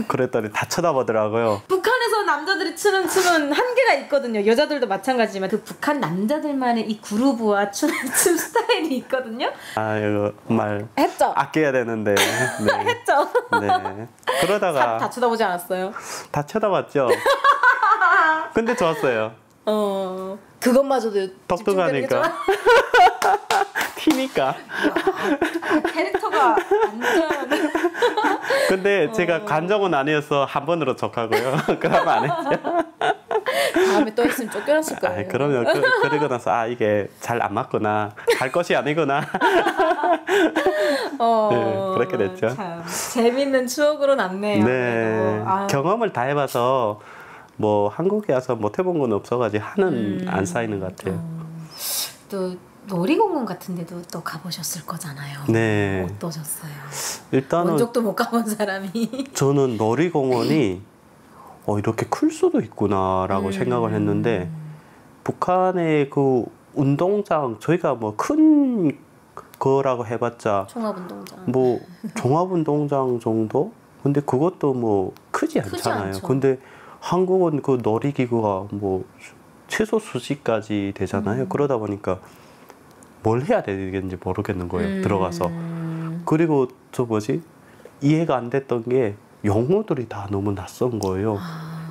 그랬더니 다 쳐다보더라고요. 북한에서 남자들이 추는 춤은 한계가 있거든요. 여자들도 마찬가지지만 그 북한 남자들만의 이 그루브와 춤 스타일이 있거든요. 아, 이거 정말 했죠? 아껴야 되는데. 네. 했죠? 네. 그러다가 다 쳐다보지 않았어요? 다 쳐다봤죠. 근데 좋았어요. 그것마저도 똑똑하니까. 티니까. 캐릭터가 완전 근데 제가 관종은 아니어서 한 번으로 족하고요. 그러면 안 했죠. 다음에 또 했으면 쫓겨났을 거예요. 아, 그럼요. 그러고 나서 이게 잘 안 맞구나. 갈 것이 아니구나. 네, 그렇게 됐죠. 참 재밌는 추억으로 남네요. 네. 경험을 다 해봐서 뭐 한국에 와서 못 해본 건 없어가지고 한은 안 쌓이는 것 같아요. 또 놀이공원 같은 데도 또 가보셨을 거잖아요. 네. 어떠셨어요? 일단은 원적도 못 가본 사람이. 저는 놀이공원이 이렇게 클 수도 있구나라고 생각을 했는데 북한의 그 운동장 저희가 뭐 큰 거라고 해봤자 종합운동장. 뭐 종합운동장 정도? 근데 그것도 뭐 크지 않잖아요. 않죠. 근데 한국은 그 놀이기구가 뭐 최소 수십가지 되잖아요. 그러다 보니까 뭘 해야 되겠는지 모르겠는 거예요. 들어가서. 그리고 저 뭐지? 이해가 안 됐던 게 용어들이 다 너무 낯선 거예요.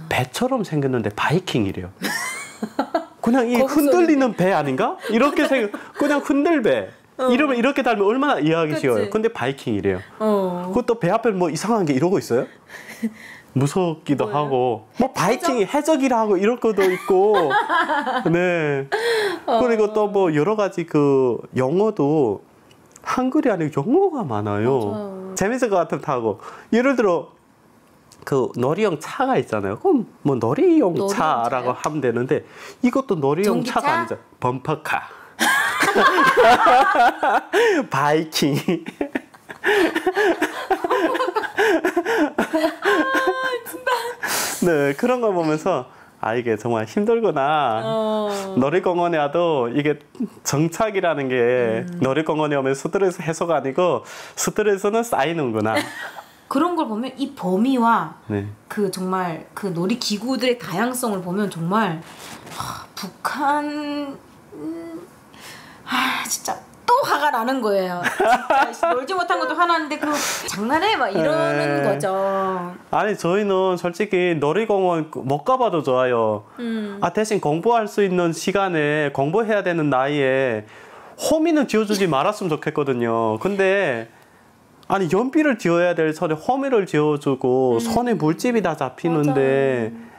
배처럼 생겼는데 바이킹이래요. 그냥 이 흔들리는 배 아닌가? 이렇게 그냥 흔들배. 이러면 이렇게 달면 얼마나 이해하기 그치. 쉬워요. 근데 바이킹이래요. 그것도 배 앞에 뭐 이상한 게 이러고 있어요? 무섭기도 뭐예요? 하고 뭐 바이킹이 해적이라 하고 이럴 것도 있고 네 그리고 또 뭐 여러 가지 그 영어도 한글이 아니고 영어가 많아요. 맞아요. 재밌을 것 같으면 타고 예를 들어 그 놀이용 차가 있잖아요. 그럼 뭐 놀이용 놀이용 차라고 차요? 하면 되는데 이것도 놀이용 전기차? 차가 아니죠. 범퍼카 바이킹 네, 그런 거 보면서 이게 정말 힘들구나. 놀이공원에 와도 이게 정착이라는 게 놀이공원에 오면 스트레스 해소가 아니고 스트레스는 쌓이는구나. 그런 걸 보면 이 범위와 네. 그 정말 그 놀이기구들의 다양성을 보면 정말 북한 진짜 또 화가 나는 거예요. 진짜 놀지 못한 것도 화나는데 그 장난해 막 이러는 네. 거죠. 맞아요. 아니 저희는 솔직히 놀이공원 못 가봐도 좋아요. 아 대신 공부할 수 있는 시간에 공부해야 되는 나이에 호미는 지어주지 말았으면 좋겠거든요. 근데 아니 연필을 지어야 될 손에 호미를 지어주고 손에 물집이 다 잡히는데 맞아요.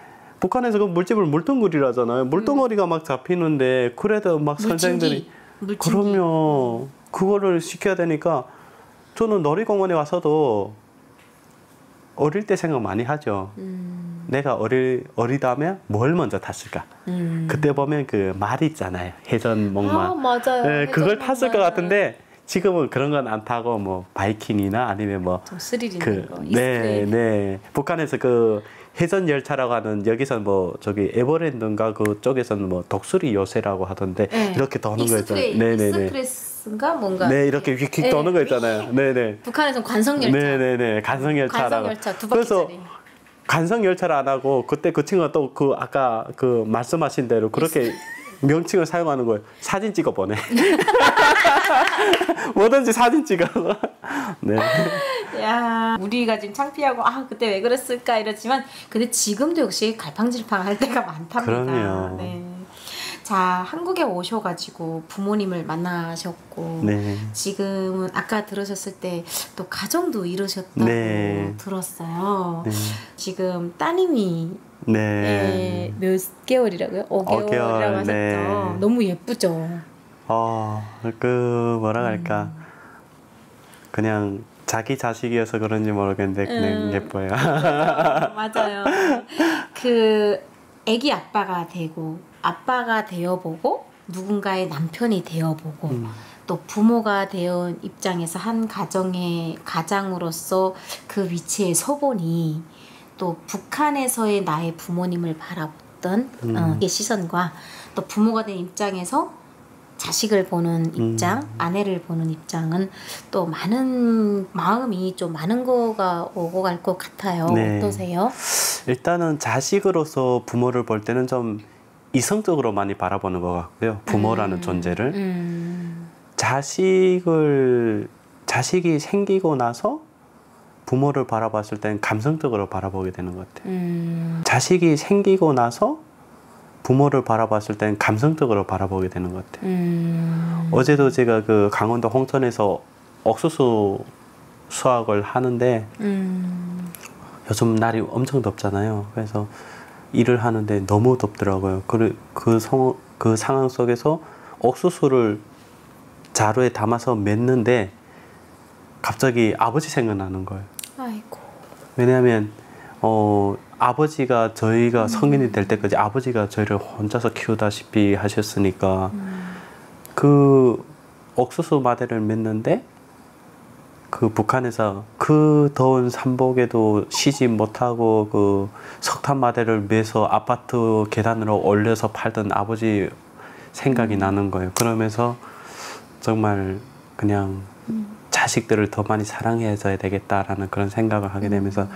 북한에서 그 물집을 물뚱거리라잖아요. 물뚱거리가 막 잡히는데 그래도 막 선생들이 물진기. 그러면 그거를 시켜야 되니까 저는 놀이공원에 와서도 어릴 때 생각 많이 하죠. 내가 어리다면 뭘 먼저 탔을까? 그때 보면 그 말 있잖아요. 해전목마. 아, 맞아요. 네, 그걸 해전목마. 탔을 것 같은데 지금은 그런 건 안 타고 뭐 바이킹이나 아니면 뭐 좀 스릴 있는 그, 거. 네, 네. 북한에서 그 해전 열차라고 하는 여기서 뭐 저기 에버랜드인가 그쪽에서는 뭐 독수리 요새라고 하던데 네. 이렇게 도는 거 있잖아요. 네, 네, 네. 익스프레스인가 뭔가. 네, 이렇게 휙휙 네. 도는 거 있잖아요. 네, 네. 북한에서는 관성열차. 네, 네, 네. 간성열차라고. 관성열차 두 그래서 바퀴짜리. 간성열차를 안 하고 그때 그 친구가 또 그 아까 그 말씀하신 대로 그렇게 명칭을 사용하는 거예요. 사진 찍어 보내. 뭐든지 사진 찍어서. 네. 야, 우리가 지금 창피하고 아 그때 왜 그랬을까 이러지만 근데 지금도 역시 갈팡질팡할 때가 많답니다. 그럼요. 네. 자, 한국에 오셔가지고 부모님을 만나셨고 네. 지금은 아까 들으셨을 때 또 가정도 이루셨다고 네. 들었어요. 네. 지금 따님이 네. 몇 개월이라고요? 5개월이라고 하셨죠. 네. 너무 예쁘죠. 그 뭐라 할까. 그냥 자기 자식이어서 그런지 모르겠는데 그냥 예뻐요. 맞아요. 그 아기 아빠가 되고 아빠가 되어보고 누군가의 남편이 되어보고 또 부모가 되어 입장에서 한 가정의 가장으로서 그 위치에 서보니 또 북한에서의 나의 부모님을 바라봤던 그 시선과 또 부모가 된 입장에서 자식을 보는 입장, 아내를 보는 입장은 또 많은 마음이 좀 많은 거가 오고 갈 것 같아요. 네. 어떠세요? 일단은 자식으로서 부모를 볼 때는 좀 이성적으로 많이 바라보는 것 같고요. 부모라는 존재를. 자식이 생기고 나서 부모를 바라봤을 땐 감성적으로 바라보게 되는 것 같아요. 자식이 생기고 나서 부모를 바라봤을 땐 감성적으로 바라보게 되는 것 같아요. 어제도 제가 그 강원도 홍천에서 옥수수 수확을 하는데 요즘 날이 엄청 덥잖아요. 그래서 일을 하는데 너무 덥더라고요. 그 상황 속에서 옥수수를 자루에 담아서 맸는데 갑자기 아버지 생각나는 거예요. 아이고. 왜냐하면 아버지가 저희가 성인이 될 때까지 아버지가 저희를 혼자서 키우다시피 하셨으니까 그 옥수수 마대를 맸는데 그 북한에서 그 더운 삼복에도 쉬지 못하고 그 석탄 마대를 매서 아파트 계단으로 올려서 팔던 아버지 생각이 나는 거예요. 그러면서 정말 그냥 자식들을 더 많이 사랑해줘야 되겠다라는 그런 생각을 하게 되면서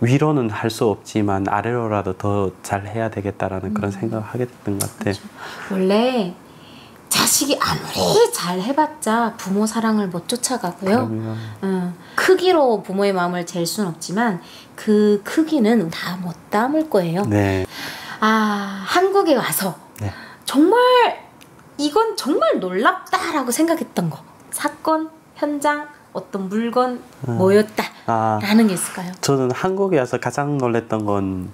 위로는 할 수 없지만 아래로라도 더 잘해야 되겠다라는 그런 생각을 하게 됐던 것 같아요. 그렇죠. 원래 자식이 아무리 잘 해봤자 부모 사랑을 못 쫓아가고요. 크기로 부모의 마음을 잴 수는 없지만 그 크기는 다 못 담을 거예요. 네. 아, 한국에 와서 네. 정말 이건 정말 놀랍다라고 생각했던 거. 사건, 현장, 어떤 물건 뭐였다라는 게 있을까요? 저는 한국에 와서 가장 놀랐던 건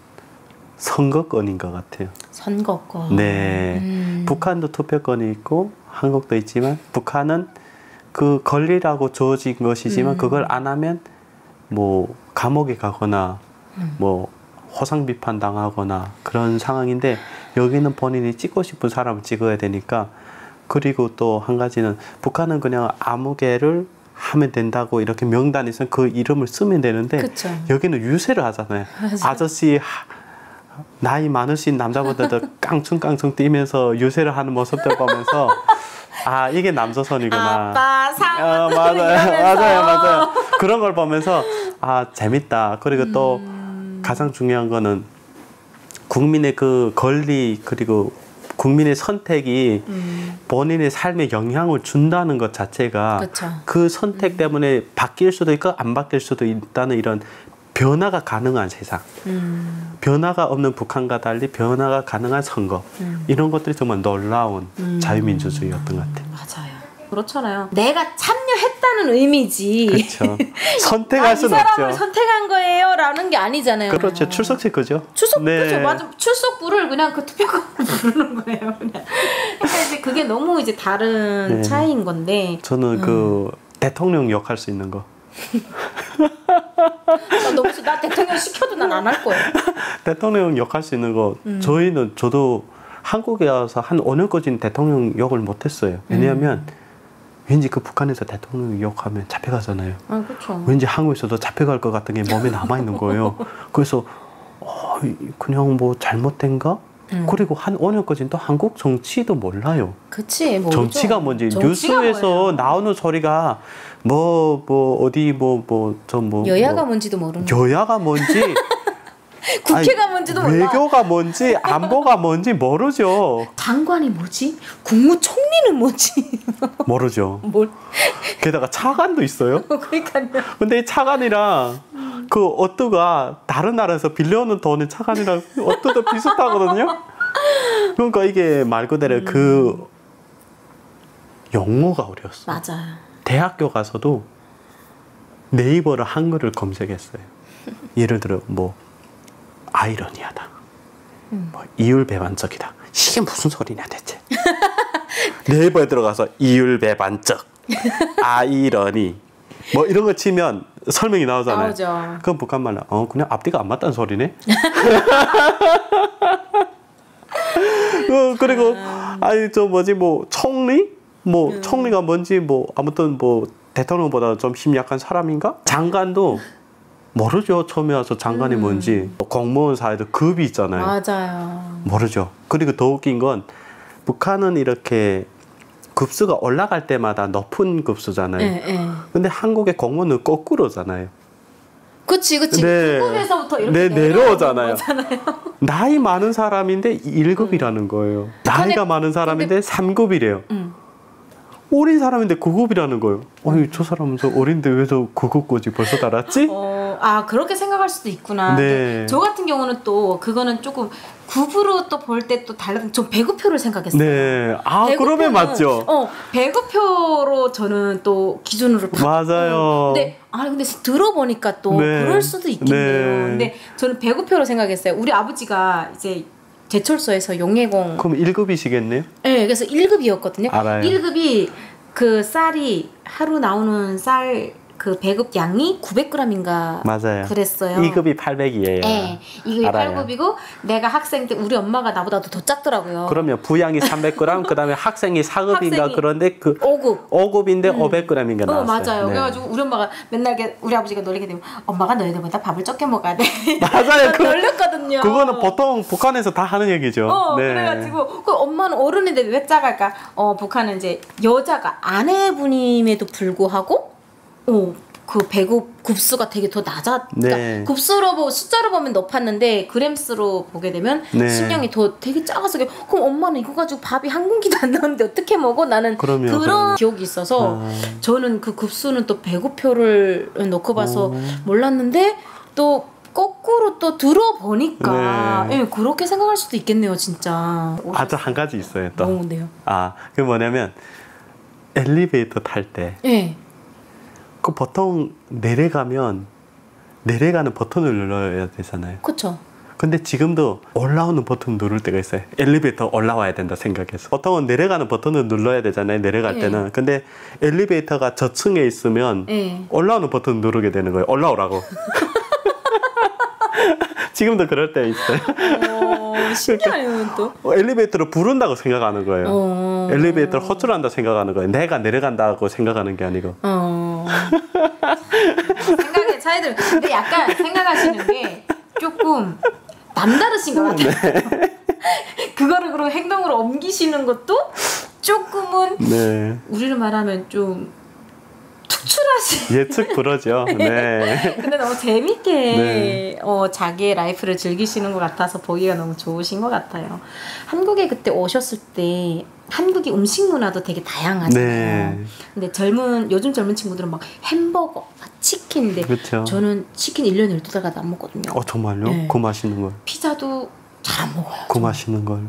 선거권인 것 같아요. 선거권. 네. 북한도 투표권이 있고 한국도 있지만 북한은 그 권리라고 주어진 것이지만 그걸 안 하면 뭐 감옥에 가거나 뭐 호상 비판 당하거나 그런 상황인데 여기는 본인이 찍고 싶은 사람을 찍어야 되니까 그리고 또 한 가지는 북한은 그냥 아무 개를 하면 된다고 이렇게 명단이 있으면 그 이름을 쓰면 되는데 그쵸. 여기는 유세를 하잖아요. 아저씨 나이 많으신 남자분들도 깡충깡충 뛰면서 유세를 하는 모습들 보면서 아 이게 남조선이구나. 아빠 사원 맞아요. 그런 걸 보면서 아 재밌다. 그리고 또 가장 중요한 거는 국민의 그 권리 그리고 국민의 선택이 본인의 삶에 영향을 준다는 것 자체가 그쵸. 그 선택 때문에 바뀔 수도 있고 안 바뀔 수도 있다는 이런 변화가 가능한 세상, 변화가 없는 북한과 달리 변화가 가능한 선거, 이런 것들이 정말 놀라운 자유민주주의였던 것 같아요. 맞아요. 그렇잖아요. 내가 참여했다는 의미지. 그렇죠. 선택할 수는 이 사람을 없죠. 선택한 거예요 라는 게 아니잖아요. 그렇죠. 출석 체크죠. 출석, 네. 그렇죠. 맞아. 출석부를 그냥 그 투표권을 부르는 거예요. 그냥. 그러니까 이제 그게 너무 이제 다른 네. 차이인 건데. 저는 그 대통령 욕할 수 있는 거. 나 대통령 시켜도 난 안 할 거예요. 대통령 욕할 수 있는 거. 저도 한국에 와서 한 5년까지는 대통령 욕을 못했어요. 왜냐하면 왠지 그 북한에서 대통령 욕하면 잡혀가잖아요. 아, 그렇죠. 왠지 한국에서도 잡혀갈 것 같은 게 몸에 남아있는 거예요. 그래서 그냥 뭐 잘못된가? 그리고 한 5년까지는 또 한국 정치도 몰라요. 그치, 모르죠. 정치가 뭔지 정치가 뉴스에서 뭐예요? 나오는 소리가 어디 여야가 뭔지도 모르는 여야가 뭔지 국회가 뭔지도 몰라. 외교가 뭔지 안보가 뭔지 모르죠. 장관이 뭐지? 국무총리는 뭐지? 모르죠. 뭘? 게다가 차관도 있어요. 그러니까요. 근데 이 차관이랑 그 어뚜가 다른 나라에서 빌려오는 돈의 차관이랑 어뚜도 비슷하거든요. 그러니까 이게 말 그대로 그 용어가 어려웠어. 맞아요. 대학교 가서도 네이버로 한글을 검색했어요. 예를 들어 뭐 아이러니하다, 뭐 이율배반적이다. 이게 무슨 소리냐 대체. 네이버에 들어가서 이율배반적, 아이러니 뭐 이런 거 치면 설명이 나오잖아요. 나오죠. 그럼 북한말로 그냥 앞뒤가 안 맞다는 소리네. 그리고 뭐 총리 뭐 총리가 뭔지 뭐 아무튼 뭐 대통령보다 좀 힘 약한 사람인가? 장관도 모르죠. 처음에 와서 장관이 뭔지. 공무원 사회도 급이 있잖아요. 맞아요. 모르죠. 그리고 더 웃긴 건 북한은 이렇게 급수가 올라갈 때마다 높은 급수잖아요. 네. 근데 한국의 공무원은 거꾸로잖아요. 그치. 네. 9급에서부터 이렇게 내려오잖아요. 거잖아요. 나이 많은 사람인데 1급이라는 거예요. 나이가 많은 사람인데 3급이래요. 어린 사람인데 9급이라는 거예요. 아니, 저 사람은 저 어린데 왜 저 9급까지 벌써 달았지? 그렇게 생각할 수도 있구나. 네. 저 같은 경우는 또 그거는 조금 급으로 또 볼 때 또 다른. 전 배급표를 생각했어요. 네. 그러면 배급표는, 맞죠. 배급표로 저는 또 기준으로 맞아요. 근데 들어보니까 또 네. 그럴 수도 있겠네요. 네. 근데 저는 배급표로 생각했어요. 우리 아버지가 이제 제철소에서 용해공. 그럼 1급이시겠네요? 네, 그래서 1급이었거든요. 알아요. 1급이 그 쌀이 하루 나오는 쌀 그 배급 양이 900g인가 맞아요. 그랬어요. 2급이 800이에요. 네, 2급이 알아요. 8급이고 내가 학생 때 우리 엄마가 나보다도 더 작더라고요. 그러면 부양이 300g, 그다음에 학생이 4급인가 학생이 그런데 그 5급. 5급인데 500g인가 나왔어요. 맞아요. 네. 그래가지고 우리 엄마가 맨날 우리 아버지가 놀리게 되면 엄마가 너희들보다 밥을 적게 먹어야 돼. 맞아요. 놀렸거든요. 그거는 보통 북한에서 다 하는 얘기죠. 네. 그래가지고 그 엄마는 어른인데 왜 작을까? 북한은 이제 여자가 아내분임에도 불구하고 그 배급 급수가 되게 더 낮았. 네. 그러니까 급수로 숫자로 보면 높았는데 그램수로 보게 되면 네. 식량이 더 되게 작아서 그럼 엄마는 이거 가지고 밥이 한 공기도 안 나오는데 어떻게 먹어? 나는 그런 기억이 있어서 저는 그 급수는 또 배급표를 놓고 봐서 몰랐는데 또 거꾸로 또 들어보니까 그렇게 생각할 수도 있겠네요, 진짜. 아주 한 가지 있어요, 또. 뭔데요? 그게 뭐냐면 엘리베이터 탈 때. 네. 그 보통 내려가면 내려가는 버튼을 눌러야 되잖아요. 그렇죠. 근데 지금도 올라오는 버튼 누를 때가 있어요. 엘리베이터 올라와야 된다 생각해서. 보통은 내려가는 버튼을 눌러야 되잖아요. 내려갈 때는. 근데 엘리베이터가 저층에 있으면 올라오는 버튼 누르게 되는 거예요. 올라오라고. 지금도 그럴 때 있어요. 신기하네요, 또. 엘리베이터를 부른다고 생각하는 거예요. 엘리베이터를 호출한다 생각하는 거예요. 내가 내려간다고 생각하는 게 아니고. 생각의 차이들. 근데 약간 생각하시는 게 조금 남다르신 것 같아요. 그거를 그리고 행동으로 옮기시는 것도 조금은 우리를 말하면 좀 특출하신 예측 불허죠. 네. 근데 너무 재밌게 자기의 라이프를 즐기시는 것 같아서 보기가 너무 좋으신 것 같아요. 한국에 그때 오셨을 때 한국의 음식 문화도 되게 다양하잖아요. 네. 근데 요즘 젊은 친구들은 막 햄버거, 치킨인데 그렇죠. 저는 치킨 1년에 12달까지 안 먹거든요. 정말요? 네. 그 맛있는 걸. 피자도 잘 안 먹어요. 그 맛있는 걸.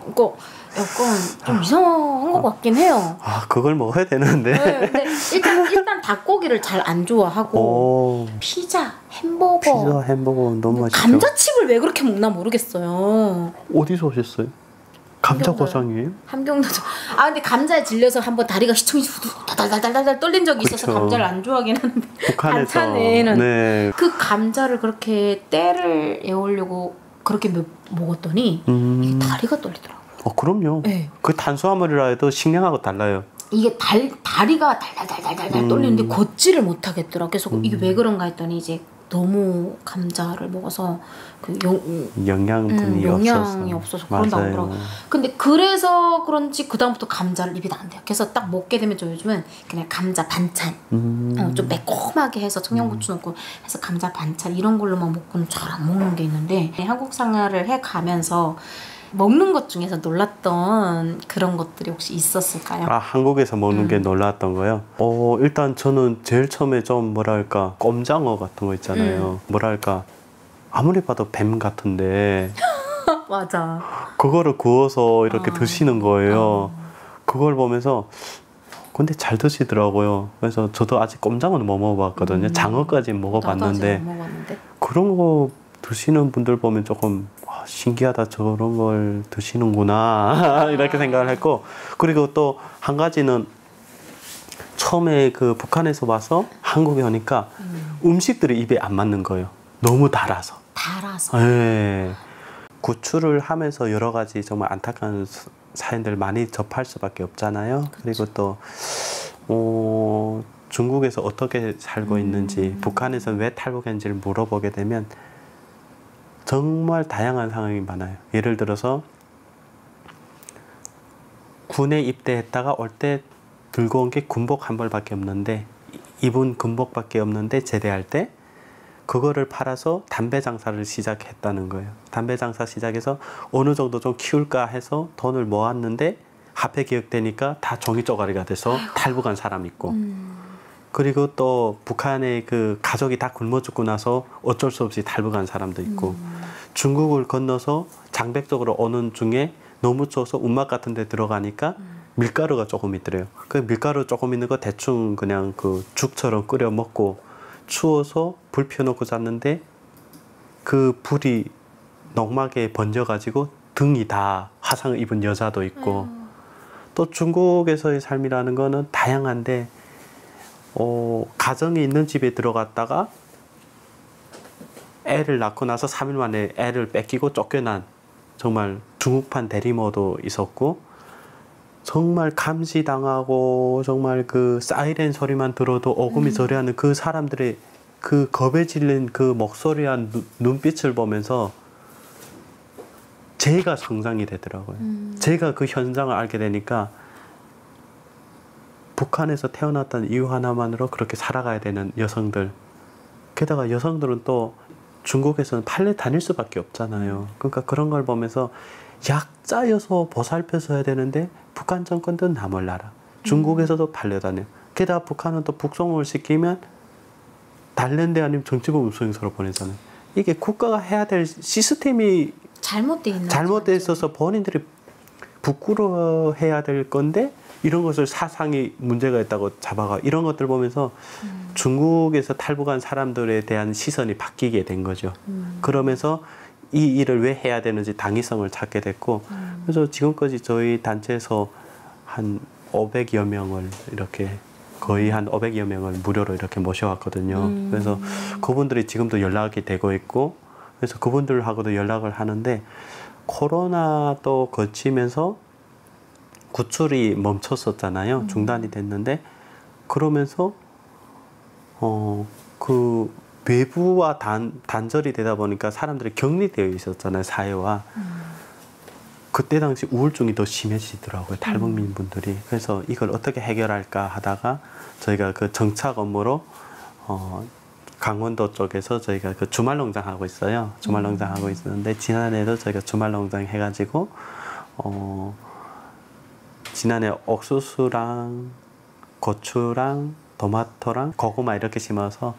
이거 약간 좀 이상한 것 같긴 해요. 그걸 먹어야 되는데. 네, 근데 일단 닭고기를 잘 안 좋아하고 피자, 햄버거 너무 맛있죠. 감자칩을 왜 그렇게 먹나 모르겠어요. 어디서 오셨어요? 감자 고장이에요? 함경도죠. 근데 감자에 질려서 한번 다리가 시청이 달달달달 떨린 적이 있어서 그렇죠. 감자를 안 좋아하긴 하는데 북한에서 반찬에는 네. 그 감자를 그렇게 때를 애우려고 그렇게 먹었더니 이게 다리가 떨리더라고요. 그럼요. 네. 그 탄수화물이라 해도 식량하고 달라요. 이게 다리가 달달달달달 떨리는데 걷지를 못하겠더라고요. 그래서 이게 왜 그런가 했더니 이제 너무 감자를 먹어서 그 영양분이 없어서 그런다고 하더라고요. 근데 그래서 그런지 그다음부터 감자를 입이 안 돼요. 그래서 딱 먹게 되면 저 요즘은 그냥 감자 반찬 좀 매콤하게 해서 청양고추 넣고 해서 감자 반찬 이런 걸로만 먹고는 잘 안 먹는 게 있는데 한국 생활을 해가면서 먹는 것 중에서 놀랐던 그런 것들이 혹시 있었을까요? 한국에서 먹는 게 놀랐던 거요? 일단 저는 제일 처음에 좀 뭐랄까 꼼장어 같은 거 있잖아요. 뭐랄까 아무리 봐도 뱀 같은데 맞아. 그거를 구워서 이렇게 드시는 거예요. 그걸 보면서 근데 잘 드시더라고요. 그래서 저도 아직 꼼장어는 못 먹어봤거든요. 장어까지 먹어봤는데 그런 거 드시는 분들 보면 조금 신기하다, 저런 걸 드시는구나 이렇게 생각을 했고, 그리고 또 한 가지는 처음에 그 북한에서 와서 한국에 오니까 음식들이 입에 안 맞는 거예요. 너무 달아서. 네. 구출을 하면서 여러 가지 정말 안타까운 사연들 많이 접할 수밖에 없잖아요. 그리고 또 중국에서 어떻게 살고 있는지, 북한에서 왜 탈북했는지를 물어보게 되면 정말 다양한 상황이 많아요. 예를 들어서 군에 입대했다가 올 때 들고 온 게 군복 한 벌밖에 없는데, 입은 군복밖에 없는데 제대할 때 그거를 팔아서 담배 장사를 시작했다는 거예요. 담배 장사 시작해서 어느 정도 좀 키울까 해서 돈을 모았는데 화폐 기억되니까 다 종이 쪼가리가 돼서 탈북한 사람 있고, 그리고 또 북한의 그 가족이 다 굶어 죽고 나서 어쩔 수 없이 탈북한 사람도 있고, 중국을 건너서 장백적으로 오는 중에 너무 추워서 운막 같은 데 들어가니까 밀가루가 조금 있더래요. 그 밀가루 조금 있는 거 대충 그냥 그 죽처럼 끓여 먹고 추워서 불 펴놓고 잤는데 그 불이 농막에 번져가지고 등이 다 화상을 입은 여자도 있고, 또 중국에서의 삶이라는 거는 다양한데 가정이 있는 집에 들어갔다가 애를 낳고 나서 3일 만에 애를 뺏기고 쫓겨난 정말 중국판 대리모도 있었고, 정말 감시당하고 정말 그 사이렌 소리만 들어도 오금이 저리하는 그 사람들의 그 겁에 질린 그 목소리와 눈빛을 보면서 제가 상상이 되더라고요. 제가 그 현장을 알게 되니까 북한에서 태어났다는 이유 하나만으로 그렇게 살아가야 되는 여성들, 게다가 여성들은 또 중국에서는 판례 다닐 수밖에 없잖아요. 그러니까 그런 걸 보면서 약자여서 보살펴서 해야 되는데 북한 정권도 남을 나라, 중국에서도 판례 다녀. 게다가 북한은 또 북송을 시키면 다른 데 아니면 정치부 운송소로 보내잖아요. 이게 국가가 해야 될 시스템이 잘못돼 있어서 본인들이 부끄러워해야 될 건데 이런 것을 사상이 문제가 있다고 잡아가, 이런 것들 보면서 중국에서 탈북한 사람들에 대한 시선이 바뀌게 된 거죠. 그러면서 이 일을 왜 해야 되는지 당위성을 찾게 됐고, 그래서 지금까지 저희 단체에서 한 500여 명을 이렇게 거의 한 500여 명을 무료로 이렇게 모셔왔거든요. 그래서 그분들이 지금도 연락이 되고 있고, 그래서 그분들하고도 연락을 하는데, 코로나도 거치면서 구출이 멈췄었잖아요. 중단이 됐는데, 그러면서 그 외부와 단절이 되다 보니까 사람들이 격리되어 있었잖아요, 사회와. 그때 당시 우울증이 더 심해지더라고요, 탈북민 분들이. 그래서 이걸 어떻게 해결할까 하다가 저희가 그 정착 업무로 강원도 쪽에서 저희가 그 주말농장 하고 있어요. 주말농장 하고 있었는데, 지난해에도 저희가 주말농장 해가지고 지난해 옥수수랑 고추랑 토마토랑 고구마 이렇게 심어서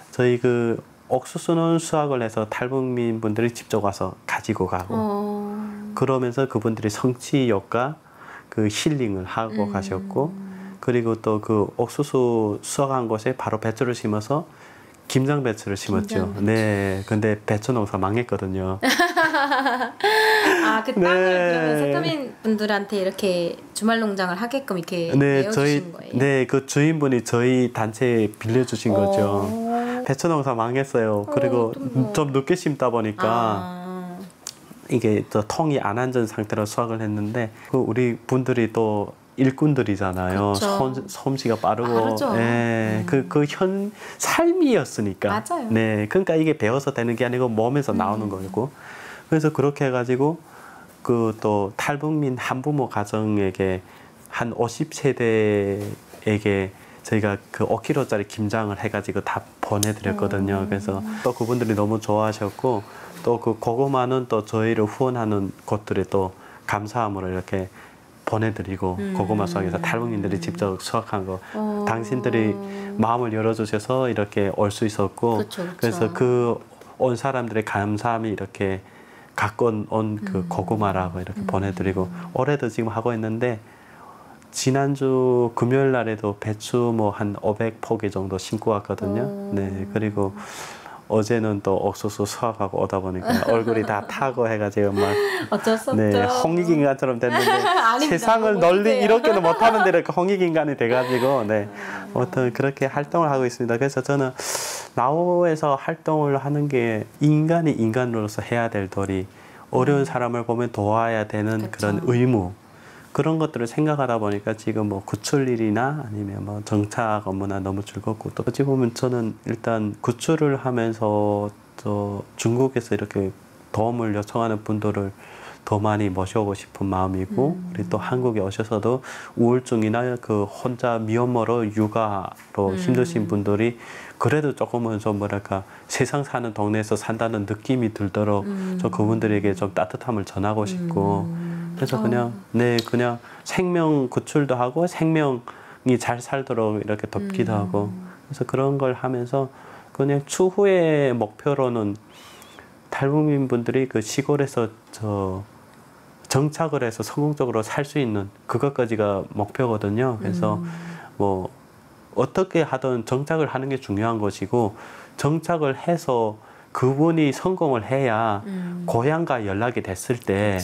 저희 그 옥수수는 수확을 해서 탈북민 분들이 직접 와서 가지고 가고 그러면서 그분들이 성취욕과 그 힐링을 하고 가셨고 그리고 또 그 옥수수 수확한 곳에 바로 배추를 심어서 김장 배추를 심었죠. 네, 근데 배추 농사 망했거든요. 아, 그 땅을 그러면 세터민 분들한테 이렇게 주말 농장을 하게끔 이렇게 내어주신 거예요? 네, 그 주인분이 저희 단체에 빌려주신 거죠. 배추 농사 망했어요. 그리고 좀 늦게 심다 보니까 이게 또 통이 안 앉은 상태로 수확을 했는데 그 우리 분들이 또 일꾼들이잖아요. 솜씨가 빠르고, 네, 그 삶이었으니까. 맞아요. 네, 그러니까 이게 배워서 되는 게 아니고 몸에서 나오는 거고. 그래서 그렇게 해가지고 그 또 탈북민 한부모 가정에게 한 50세대에게 저희가 그 5kg짜리 김장을 해가지고 다 보내드렸거든요. 그래서 또 그분들이 너무 좋아하셨고 또 그 고구마는 또 저희를 후원하는 곳들에 또 감사함으로 이렇게 보내드리고 고구마 수확해서 탈북민들이 직접 수확한 거 당신들이 마음을 열어주셔서 이렇게 올 수 있었고 그쵸. 그래서 그 온 사람들의 감사함이 이렇게 갖고 온 그 고구마라고 이렇게 보내드리고 올해도 지금 하고 있는데 지난주 금요일 날에도 배추 뭐 한 500포기 정도 심고 왔거든요. 네, 그리고 어제는 또 옥수수 수확하고 오다 보니까 얼굴이 다 타고 해가지고 막 어쩔 수 없죠. 네, 홍익인간처럼 됐는데 아닙니다. 세상을 널리 이렇게는 못하는데 이렇게 홍익인간이 돼가지고 네, 아무튼 그렇게 활동을 하고 있습니다. 그래서 저는 나우에서 활동을 하는 게 인간이 인간으로서 해야 될 도리, 어려운 사람을 보면 도와야 되는 그런 의무 그런 것들을 생각하다 보니까 지금 뭐 구출일이나 아니면 뭐 정착 업무나 너무 즐겁고 또 어찌 보면 저는 일단 구출을 하면서 저 중국에서 이렇게 도움을 요청하는 분들을 더 많이 모셔오고 싶은 마음이고 그리고 또 한국에 오셔서도 우울증이나 그 혼자 미혼모로 육아로 힘드신 분들이 그래도 조금은 좀 뭐랄까 세상 사는 동네에서 산다는 느낌이 들도록 저 그분들에게 좀 따뜻함을 전하고 싶고 그래서 그냥 네 그냥 생명 구출도 하고 생명이 잘 살도록 이렇게 돕기도 하고 그래서 그런 걸 하면서 그냥 추후의 목표로는 탈북민 분들이 그 시골에서 저 정착을 해서 성공적으로 살 수 있는 그것까지가 목표거든요. 그래서 뭐 어떻게 하든 정착을 하는 게 중요한 것이고 정착을 해서 그분이 성공을 해야 고향과 연락이 됐을 때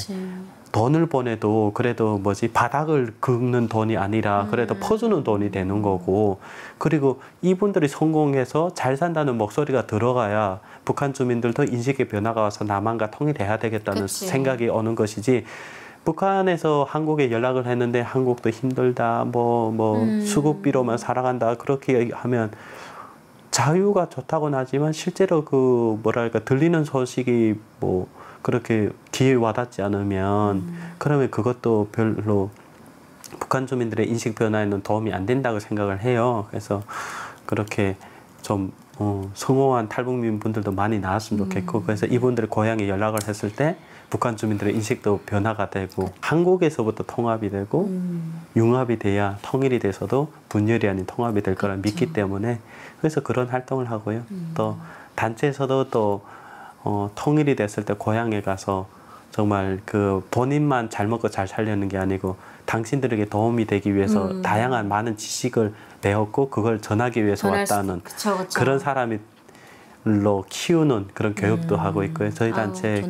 돈을 보내도 그래도 뭐지 바닥을 긁는 돈이 아니라 그래도 퍼주는 돈이 되는 거고 그리고 이분들이 성공해서 잘 산다는 목소리가 들어가야 북한 주민들도 인식의 변화가 와서 남한과 통일해야 되겠다는 생각이 오는 것이지 북한에서 한국에 연락을 했는데 한국도 힘들다 수급비로만 살아간다 그렇게 하면 자유가 좋다고는 하지만 실제로 그 뭐랄까 들리는 소식이 뭐 그렇게 귀에 와닿지 않으면 그러면 그것도 별로 북한 주민들의 인식 변화에는 도움이 안 된다고 생각을 해요. 그래서 그렇게 좀 성공한 탈북민 분들도 많이 나왔으면 좋겠고 그래서 이분들 고향에 연락을 했을 때 북한 주민들의 인식도 변화가 되고 한국에서부터 통합이 되고 융합이 돼야 통일이 돼서도 분열이 아닌 통합이 될 거라 믿기 때문에 그래서 그런 활동을 하고요. 또 단체에서도 또 통일이 됐을 때 고향에 가서 정말 그 본인만 잘 먹고 잘 살려는 게 아니고 당신들에게 도움이 되기 위해서 다양한 많은 지식을 배웠고 그걸 전하기 위해서 왔다는 그런 사람이 로 키우는 그런 교육도 하고 있고요. 저희 단체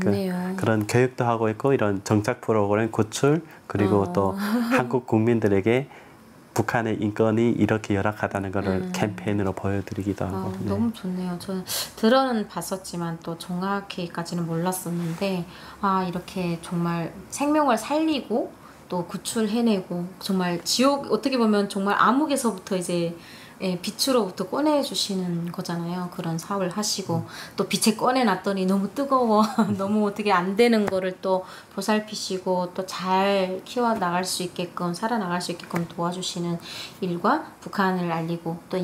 그런 교육도 하고 있고 이런 정착 프로그램 구출 그리고 또 한국 국민들에게 북한의 인권이 이렇게 열악하다는 것을 캠페인으로 보여드리기도 하고. 네. 너무 좋네요. 저는 들어는 봤었지만 또 정확히까지는 몰랐었는데 이렇게 정말 생명을 살리고 또 구출해내고 정말 지옥 어떻게 보면 정말 암흑에서부터 이제 빛으로부터 꺼내주시는 거잖아요. 그런 사업을 하시고 또 빛에 꺼내놨더니 너무 뜨거워 너무 어떻게 안 되는 거를 또 보살피시고 또 잘 키워나갈 수 있게끔 살아나갈 수 있게끔 도와주시는 일과 북한을 알리고 또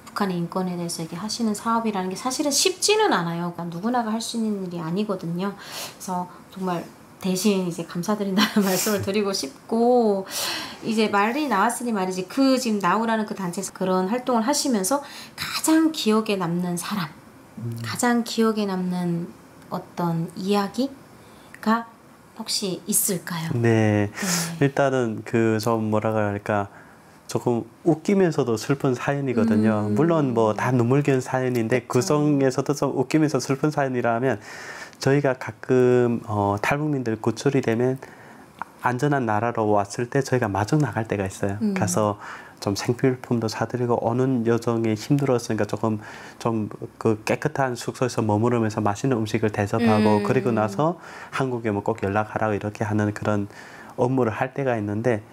북한의 인권에 대해서 이렇게 하시는 사업이라는 게 사실은 쉽지는 않아요. 그러니까 누구나가 할 수 있는 일이 아니거든요. 그래서 정말 대신 이제 감사드린다는 말씀을 드리고 싶고, 이제 말이 나왔으니 말이지, 그 지금 나우라는 그 단체에서 그런 활동을 하시면서 가장 기억에 남는 사람, 가장 기억에 남는 어떤 이야기가 혹시 있을까요? 네. 일단은 그 좀 뭐라 그럴까 조금 웃기면서도 슬픈 사연이거든요. 물론 뭐 다 눈물겨운 사연인데 그 중에서도 좀 웃기면서 슬픈 사연이라면 저희가 가끔 탈북민들 구출이 되면 안전한 나라로 왔을 때 저희가 마중 나갈 때가 있어요. 가서 좀 생필품도 사드리고 오는 여정이 힘들었으니까 조금 좀 그 깨끗한 숙소에서 머무르면서 맛있는 음식을 대접하고 그리고 나서 한국에 뭐 꼭 연락하라고 이렇게 하는 그런 업무를 할 때가 있는데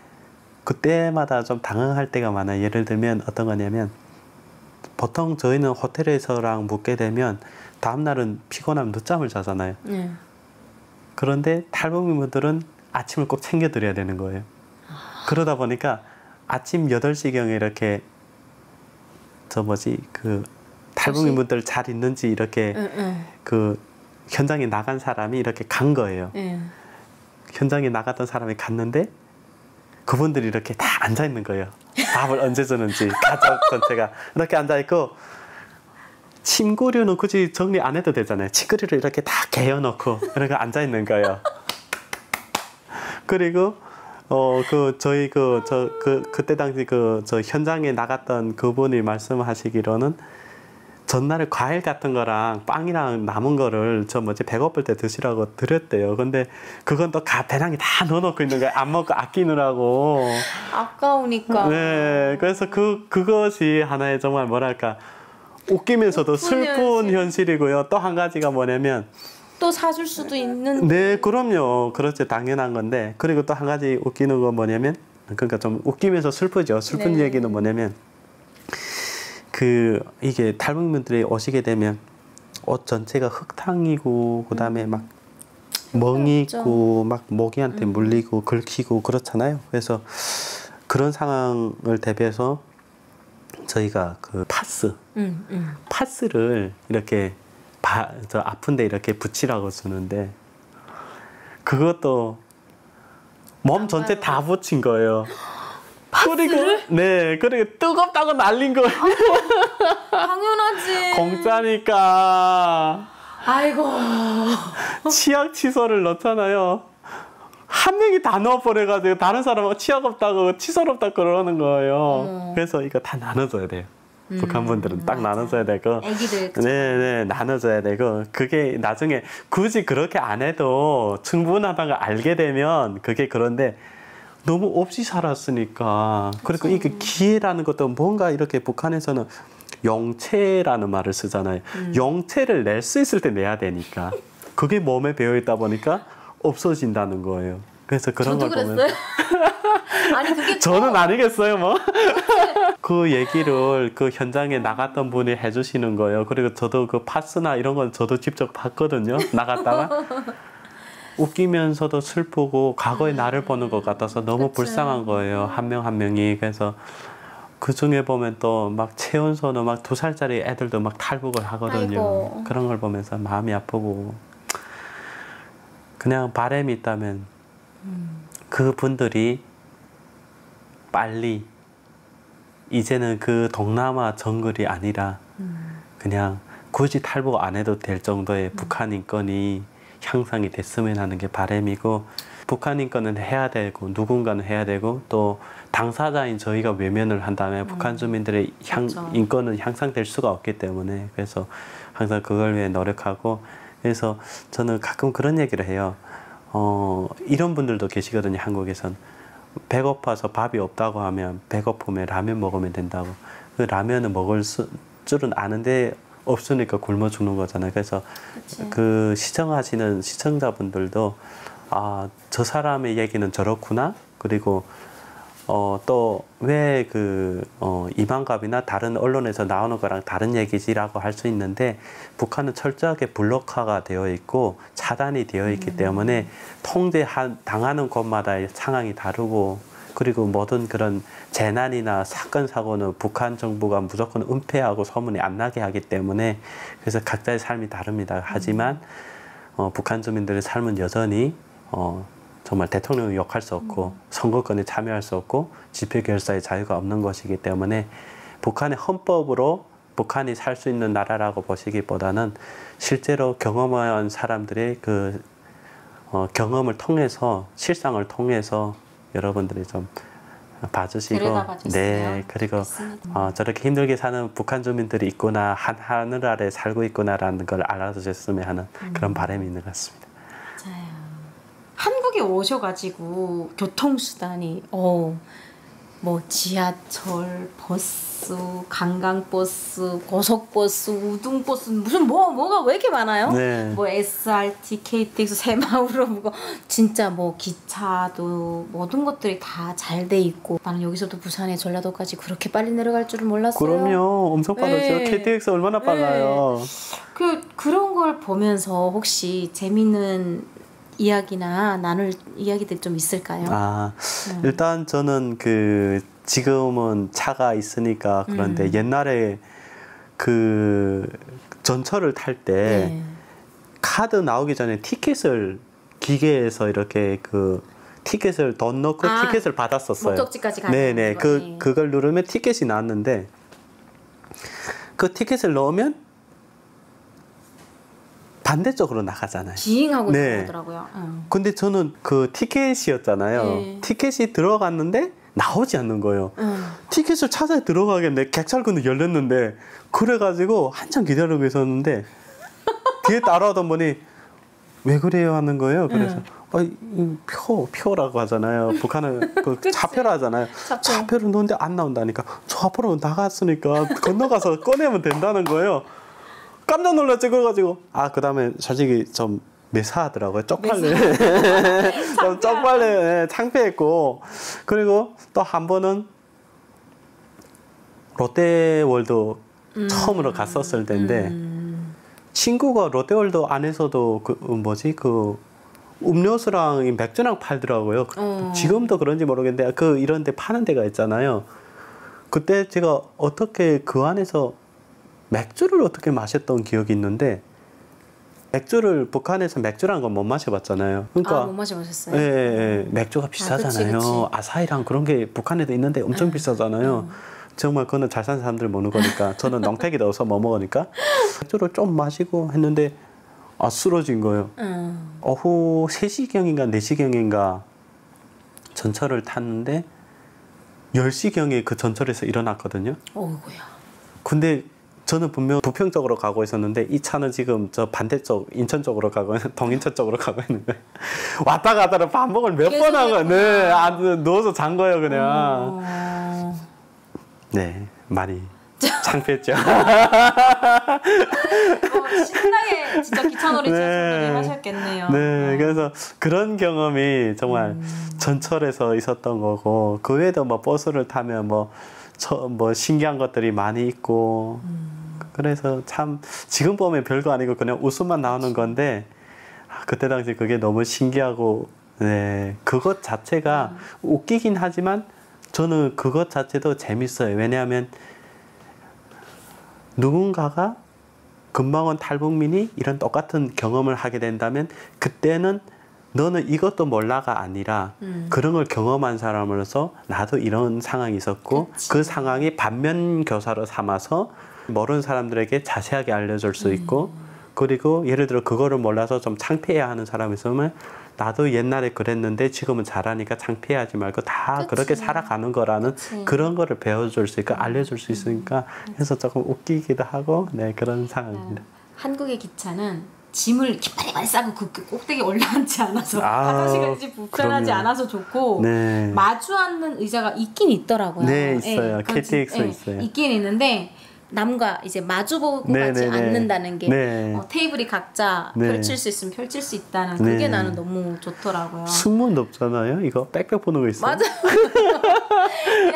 그때마다 좀 당황할 때가 많아요. 예를 들면 어떤 거냐면 보통 저희는 호텔에서랑 묵게 되면 다음날은 피곤하면 늦잠을 자잖아요. 그런데 탈북민분들은 아침을 꼭 챙겨드려야 되는 거예요. 그러다 보니까 아침 8시경에 이렇게 그 탈북민분들 잘 있는지 이렇게 그 현장에 나간 사람이 이렇게 간 거예요. 현장에 나갔던 사람이 갔는데 그분들이 이렇게 다 앉아 있는 거예요. 밥을 언제 주는지 가족 전체가 이렇게 앉아 있고 침구류는 굳이 정리 안 해도 되잖아요. 침구류를 이렇게 다 개어놓고 이렇게 앉아 있는 거예요. 그리고 저희 그때 당시 저 현장에 나갔던 그분이 말씀하시기로는 전날에 과일 같은 거랑 빵이랑 남은 거를 배고플 때 드시라고 드렸대요. 근데 그건 또 배낭에 다 넣어놓고 있는 거예요. 안 먹고 아끼느라고. 아까우니까. 네, 그래서 그것이 하나의 정말 뭐랄까 웃기면서도 슬픈 현실이고요. 또 한 가지가 뭐냐면 또 사줄 수도 있는. 네, 그럼요. 그렇죠. 당연한 건데. 그리고 또 한 가지 웃기는 건 뭐냐면, 그러니까 좀 웃기면서 슬프죠. 슬픈 네. 얘기는 뭐냐면, 이게 탈북민들이 오시게 되면 옷 전체가 흙탕이고, 그 다음에 막 멍이 있고, 막 모기한테 물리고, 긁히고 그렇잖아요. 그래서 그런 상황을 대비해서 저희가 그 파스를 이렇게 저 아픈데 이렇게 붙이라고 쓰는데 그것도 몸 전체 다 붙인 거예요. 파스를? 그리고 뜨겁다고 날린 거예요. 당연하지. 공짜니까. 아이고. 치약 칫솔을 넣잖아요. 한 명이 다 넣어버려가지고 다른 사람은 치약 없다고 칫솔 없다고 그러는 거예요. 그래서 이거 다 나눠줘야 돼요. 북한 분들은 딱 나눠줘야 되고, 애기들 네, 나눠줘야 되고, 그게 나중에 굳이 그렇게 안 해도 충분하다는 걸 알게 되면 그게 그런데 너무 없이 살았으니까. 그리고 이게 기회라는 것도 뭔가 이렇게 북한에서는 영체라는 말을 쓰잖아요. 영체를 낼 수 있을 때 내야 되니까. 그게 몸에 배어 있다 보니까 없어진다는 거예요. 그래서 그런 걸 보면. 그랬어요? 아니 그게 저는 아니겠어요, 뭐. 그 얘기를 그 현장에 나갔던 분이 해주시는 거예요. 그리고 저도 그 파스나 이런 건 저도 직접 봤거든요. 나갔다가 웃기면서도 슬프고 과거의 나를 보는 것 같아서 너무 불쌍한 거예요. 한 명 한 명이. 그래서 그 중에 보면 또 막 최연소는 막 2살짜리 애들도 막 탈북을 하거든요. 아이고. 그런 걸 보면서 마음이 아프고 그냥 바람이 있다면 그 분들이 빨리 이제는 그 동남아 정글이 아니라 그냥 굳이 탈북 안 해도 될 정도의 북한 인권이 향상이 됐으면 하는 게 바람이고 북한 인권은 해야 되고 누군가는 해야 되고 또 당사자인 저희가 외면을 한다면 북한 주민들의 그렇죠. 인권은 향상될 수가 없기 때문에 그래서 항상 그걸 위해 노력하고 그래서 저는 가끔 그런 얘기를 해요. 이런 분들도 계시거든요. 한국에선. 배고파서 밥이 없다고 하면 배고프면 라면 먹으면 된다고. 그 라면은 먹을 줄은 아는데 없으니까 굶어 죽는 거잖아요. 그래서 그치. 그 시청하시는 시청자분들도 아, 저 사람의 얘기는 저렇구나. 그리고 또 왜 이만갑이나 다른 언론에서 나오는 거랑 다른 얘기지라고 할 수 있는데 북한은 철저하게 블록화가 되어 있고 차단이 되어 있기 때문에 당하는 곳마다의 상황이 다르고 그리고 모든 그런 재난이나 사건 사고는 북한 정부가 무조건 은폐하고 소문이 안 나게 하기 때문에 그래서 각자의 삶이 다릅니다. 하지만 북한 주민들의 삶은 여전히 정말 대통령을 욕할 수 없고 선거권에 참여할 수 없고 집회 결사의 자유가 없는 것이기 때문에 북한의 헌법으로 북한이 살 수 있는 나라라고 보시기보다는 실제로 경험한 사람들의 그 경험을 통해서 실상을 통해서 여러분들이 좀 봐주시고 네 그리고 저렇게 힘들게 사는 북한 주민들이 있구나 하늘 아래 살고 있구나라는 걸 알아주셨으면 하는 그런 바람이 있는 것 같습니다. 맞아요. 한국에 오셔가지고 교통수단이 뭐 지하철, 버스, 관광버스, 고속버스, 우등버스 무슨 뭐가 왜 이렇게 많아요? 네. 뭐 SRT, KTX, 새마을호 뭐 진짜 뭐 기차도 모든 것들이 다 잘 돼 있고 나는 여기서도 부산에 전라도까지 그렇게 빨리 내려갈 줄은 몰랐어요. 그럼요, 엄청 빠르죠. 네. KTX 얼마나 빨라요. 그런 걸 보면서 혹시 재밌는 이야기나 나눌 이야기들 좀 있을까요? 일단 저는 지금은 차가 있으니까 그런데 옛날에 그 전철을 탈 때 카드 나오기 전에 티켓을 기계에서 이렇게 티켓을 돈 넣고 티켓을 받았었어요. 목적지까지 가는 네네. 그걸 누르면 티켓이 나왔는데 그 티켓을 넣으면 반대쪽으로 나가잖아요. 지잉하고 나오더라고요. 근데 저는 그 티켓이었잖아요. 네. 티켓이 들어갔는데 나오지 않는 거예요. 티켓을 찾아 들어가겠네. 객찰근도 열렸는데 그래가지고 한참 기다리고 있었는데 뒤에 따라오던 분이 왜 그래요 하는 거예요. 그래서 표라고 하잖아요. 북한은 차표라 하잖아요. 차표를 넣는데 안 나온다니까. 저 앞으로 나갔으니까 건너가서 꺼내면 된다는 거예요. 깜짝 놀랐죠. 그래가지고 그 다음에 솔직히 좀 매사하더라고요. 쪽팔려. 좀 쪽팔려. 창피했고 그리고 또 한 번은 롯데월드 처음으로 갔었을 때인데 친구가 롯데월드 안에서도 음료수랑 맥주랑 팔더라고요. 지금도 그런지 모르겠는데 이런 데 파는 데가 있잖아요. 그때 제가 어떻게 그 안에서 맥주를 어떻게 마셨던 기억이 있는데 북한에서 맥주라는 건 못 마셔봤잖아요. 그러니까 못 마셔보셨어요? 예, 맥주가 비싸잖아요. 그치. 아사히랑 그런 게 북한에도 있는데 엄청 비싸잖아요. 정말 그거는 잘 사는 사람들 먹는 거니까 저는 넝태기 넣어서 먹으니까 맥주를 좀 마시고 했는데 쓰러진 거예요. 오후 3시경인가 4시경인가 전철을 탔는데 10시경에 그 전철에서 일어났거든요. 어이구야. 근데 저는 분명 부평 쪽으로 가고 있었는데 이 차는 지금 저 반대쪽 인천 쪽으로 동인천 쪽으로 가고 있는 거예요. 왔다 갔다를 반복을 몇 번 하고 누워서 잔 거예요 그냥. 네, 많이 창피했죠. 신나게 진짜 기차놀이 하셨겠네요. 네, 그래서 그런 경험이 정말 전철에서 있었던 거고 그 외에도 뭐 버스를 타면 뭐 신기한 것들이 많이 있고 그래서 참 지금 보면 별거 아니고 그냥 웃음만 나오는 건데 그때 당시 그게 너무 신기하고 그것 자체가 웃기긴 하지만 저는 그것 자체도 재밌어요. 왜냐하면 누군가가 금방온 탈북민이 이런 똑같은 경험을 하게 된다면 그때는 너는 이것도 몰라가 아니라 그런 걸 경험한 사람으로서 나도 이런 상황이 있었고 그 상황이 반면 교사로 삼아서 모르는 사람들에게 자세하게 알려줄 수 있고 그리고 예를 들어 그거를 몰라서 좀 창피해야 하는 사람이 있으면 나도 옛날에 그랬는데 지금은 잘하니까 창피하지 말고 다 그렇게 살아가는 거라는 그런 거를 배워줄 수 있고 알려줄 수 있으니까 해서 조금 웃기기도 하고 그런 상황입니다. 한국의 기차는 짐을 이렇게 많이 싸고 그 꼭대기 올라앉지 않아서 화장실 가지 불편하지 않아서 좋고 마주 앉는 의자가 있긴 있더라고요. 네, 있어요. KTX 있어요. 있긴 있는데 남과 이제 마주보고 가지 않는다는 게 테이블이 각자 펼칠 수 있으면 펼칠 수 있다는 그게 나는 너무 좋더라고요. 승무원도 없잖아요. 이거 빽빽 보는 거 있어요. 맞아.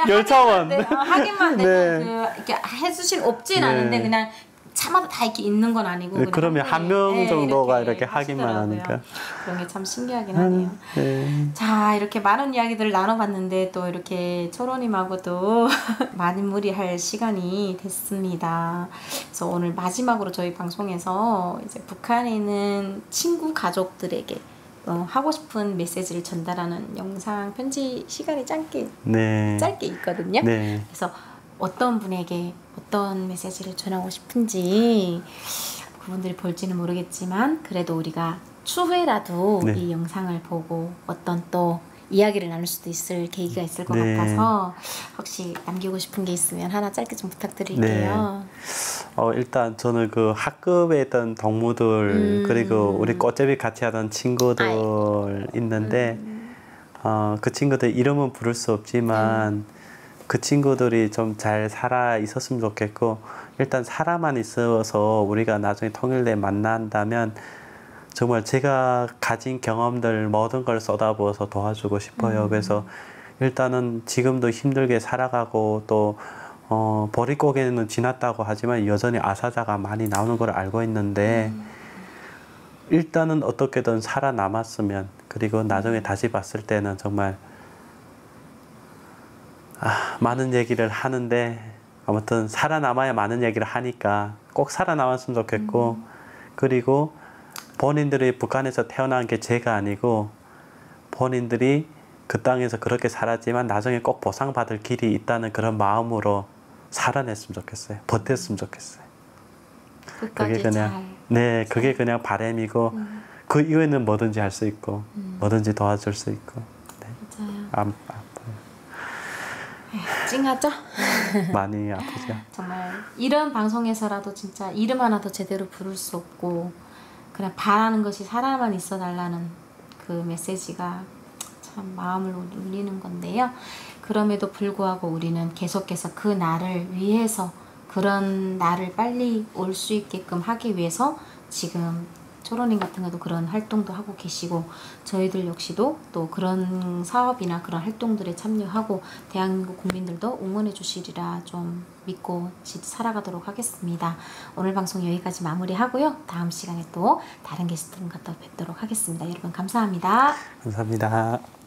열차원. 하기만 되면 이렇게 해주실 없진 않은데 그냥 차마다 다 이렇게 있는 건 아니고 그러면 한 명 정도가 이렇게 하기만 하니까 그런 게 참 신기하긴 하네요. 자, 이렇게 많은 이야기들을 나눠봤는데 또 이렇게 초로님하고도 마무리할 시간이 됐습니다. 그래서 오늘 마지막으로 저희 방송에서 이제 북한에 있는 친구 가족들에게 하고 싶은 메시지를 전달하는 영상 편지 시간이 짧게 네. 있거든요. 네. 그래서 어떤 분에게 어떤 메시지를 전하고 싶은지 그분들이 볼지는 모르겠지만 그래도 우리가 추후에라도 네. 이 영상을 보고 어떤 또 이야기를 나눌 수도 있을 계기가 있을 것 네. 같아서 혹시 남기고 싶은 게 있으면 하나 짧게 좀 부탁드릴게요. 일단 저는 그 학급에 있던 동무들 그리고 우리 꽃제비 같이 하던 친구들 있는데 그 친구들 이름은 부를 수 없지만 그 친구들이 좀 잘 살아 있었으면 좋겠고 일단 살아만 있어서 우리가 나중에 통일돼 만난다면 정말 제가 가진 경험들 모든 걸 쏟아부어서 도와주고 싶어요. 그래서 일단은 지금도 힘들게 살아가고 또 보릿고개는 지났다고 하지만 여전히 아사자가 많이 나오는 걸 알고 있는데 일단은 어떻게든 살아남았으면 그리고 나중에 다시 봤을 때는 정말 많은 얘기를 하는데 아무튼 살아남아야 많은 얘기를 하니까 꼭 살아남았으면 좋겠고 그리고 본인들이 북한에서 태어난 게 죄가 아니고 본인들이 그 땅에서 그렇게 살았지만 나중에 꼭 보상받을 길이 있다는 그런 마음으로 살아냈으면 좋겠어요. 버텼으면 좋겠어요. 그게 그냥 그게 그냥 바람이고 그 이후에는 뭐든지 할 수 있고 뭐든지 도와줄 수 있고 맞아요. 찡하죠? 많이 아프죠. 정말 이런 방송에서라도 진짜 이름 하나도 제대로 부를 수 없고 그냥 바라는 것이 살아만 있어 달라는 그 메시지가 참 마음을 울리는 건데요. 그럼에도 불구하고 우리는 계속해서 그 날을 위해서 그런 날을 빨리 올 수 있게끔 하기 위해서 지금 초로님 같은 것도 그런 활동도 하고 계시고 저희들 역시도 또 그런 사업이나 그런 활동들에 참여하고 대한민국 국민들도 응원해 주시리라 좀 믿고 살아가도록 하겠습니다. 오늘 방송 여기까지 마무리하고요. 다음 시간에 또 다른 게스트분 갖다 뵙도록 하겠습니다. 여러분 감사합니다. 감사합니다.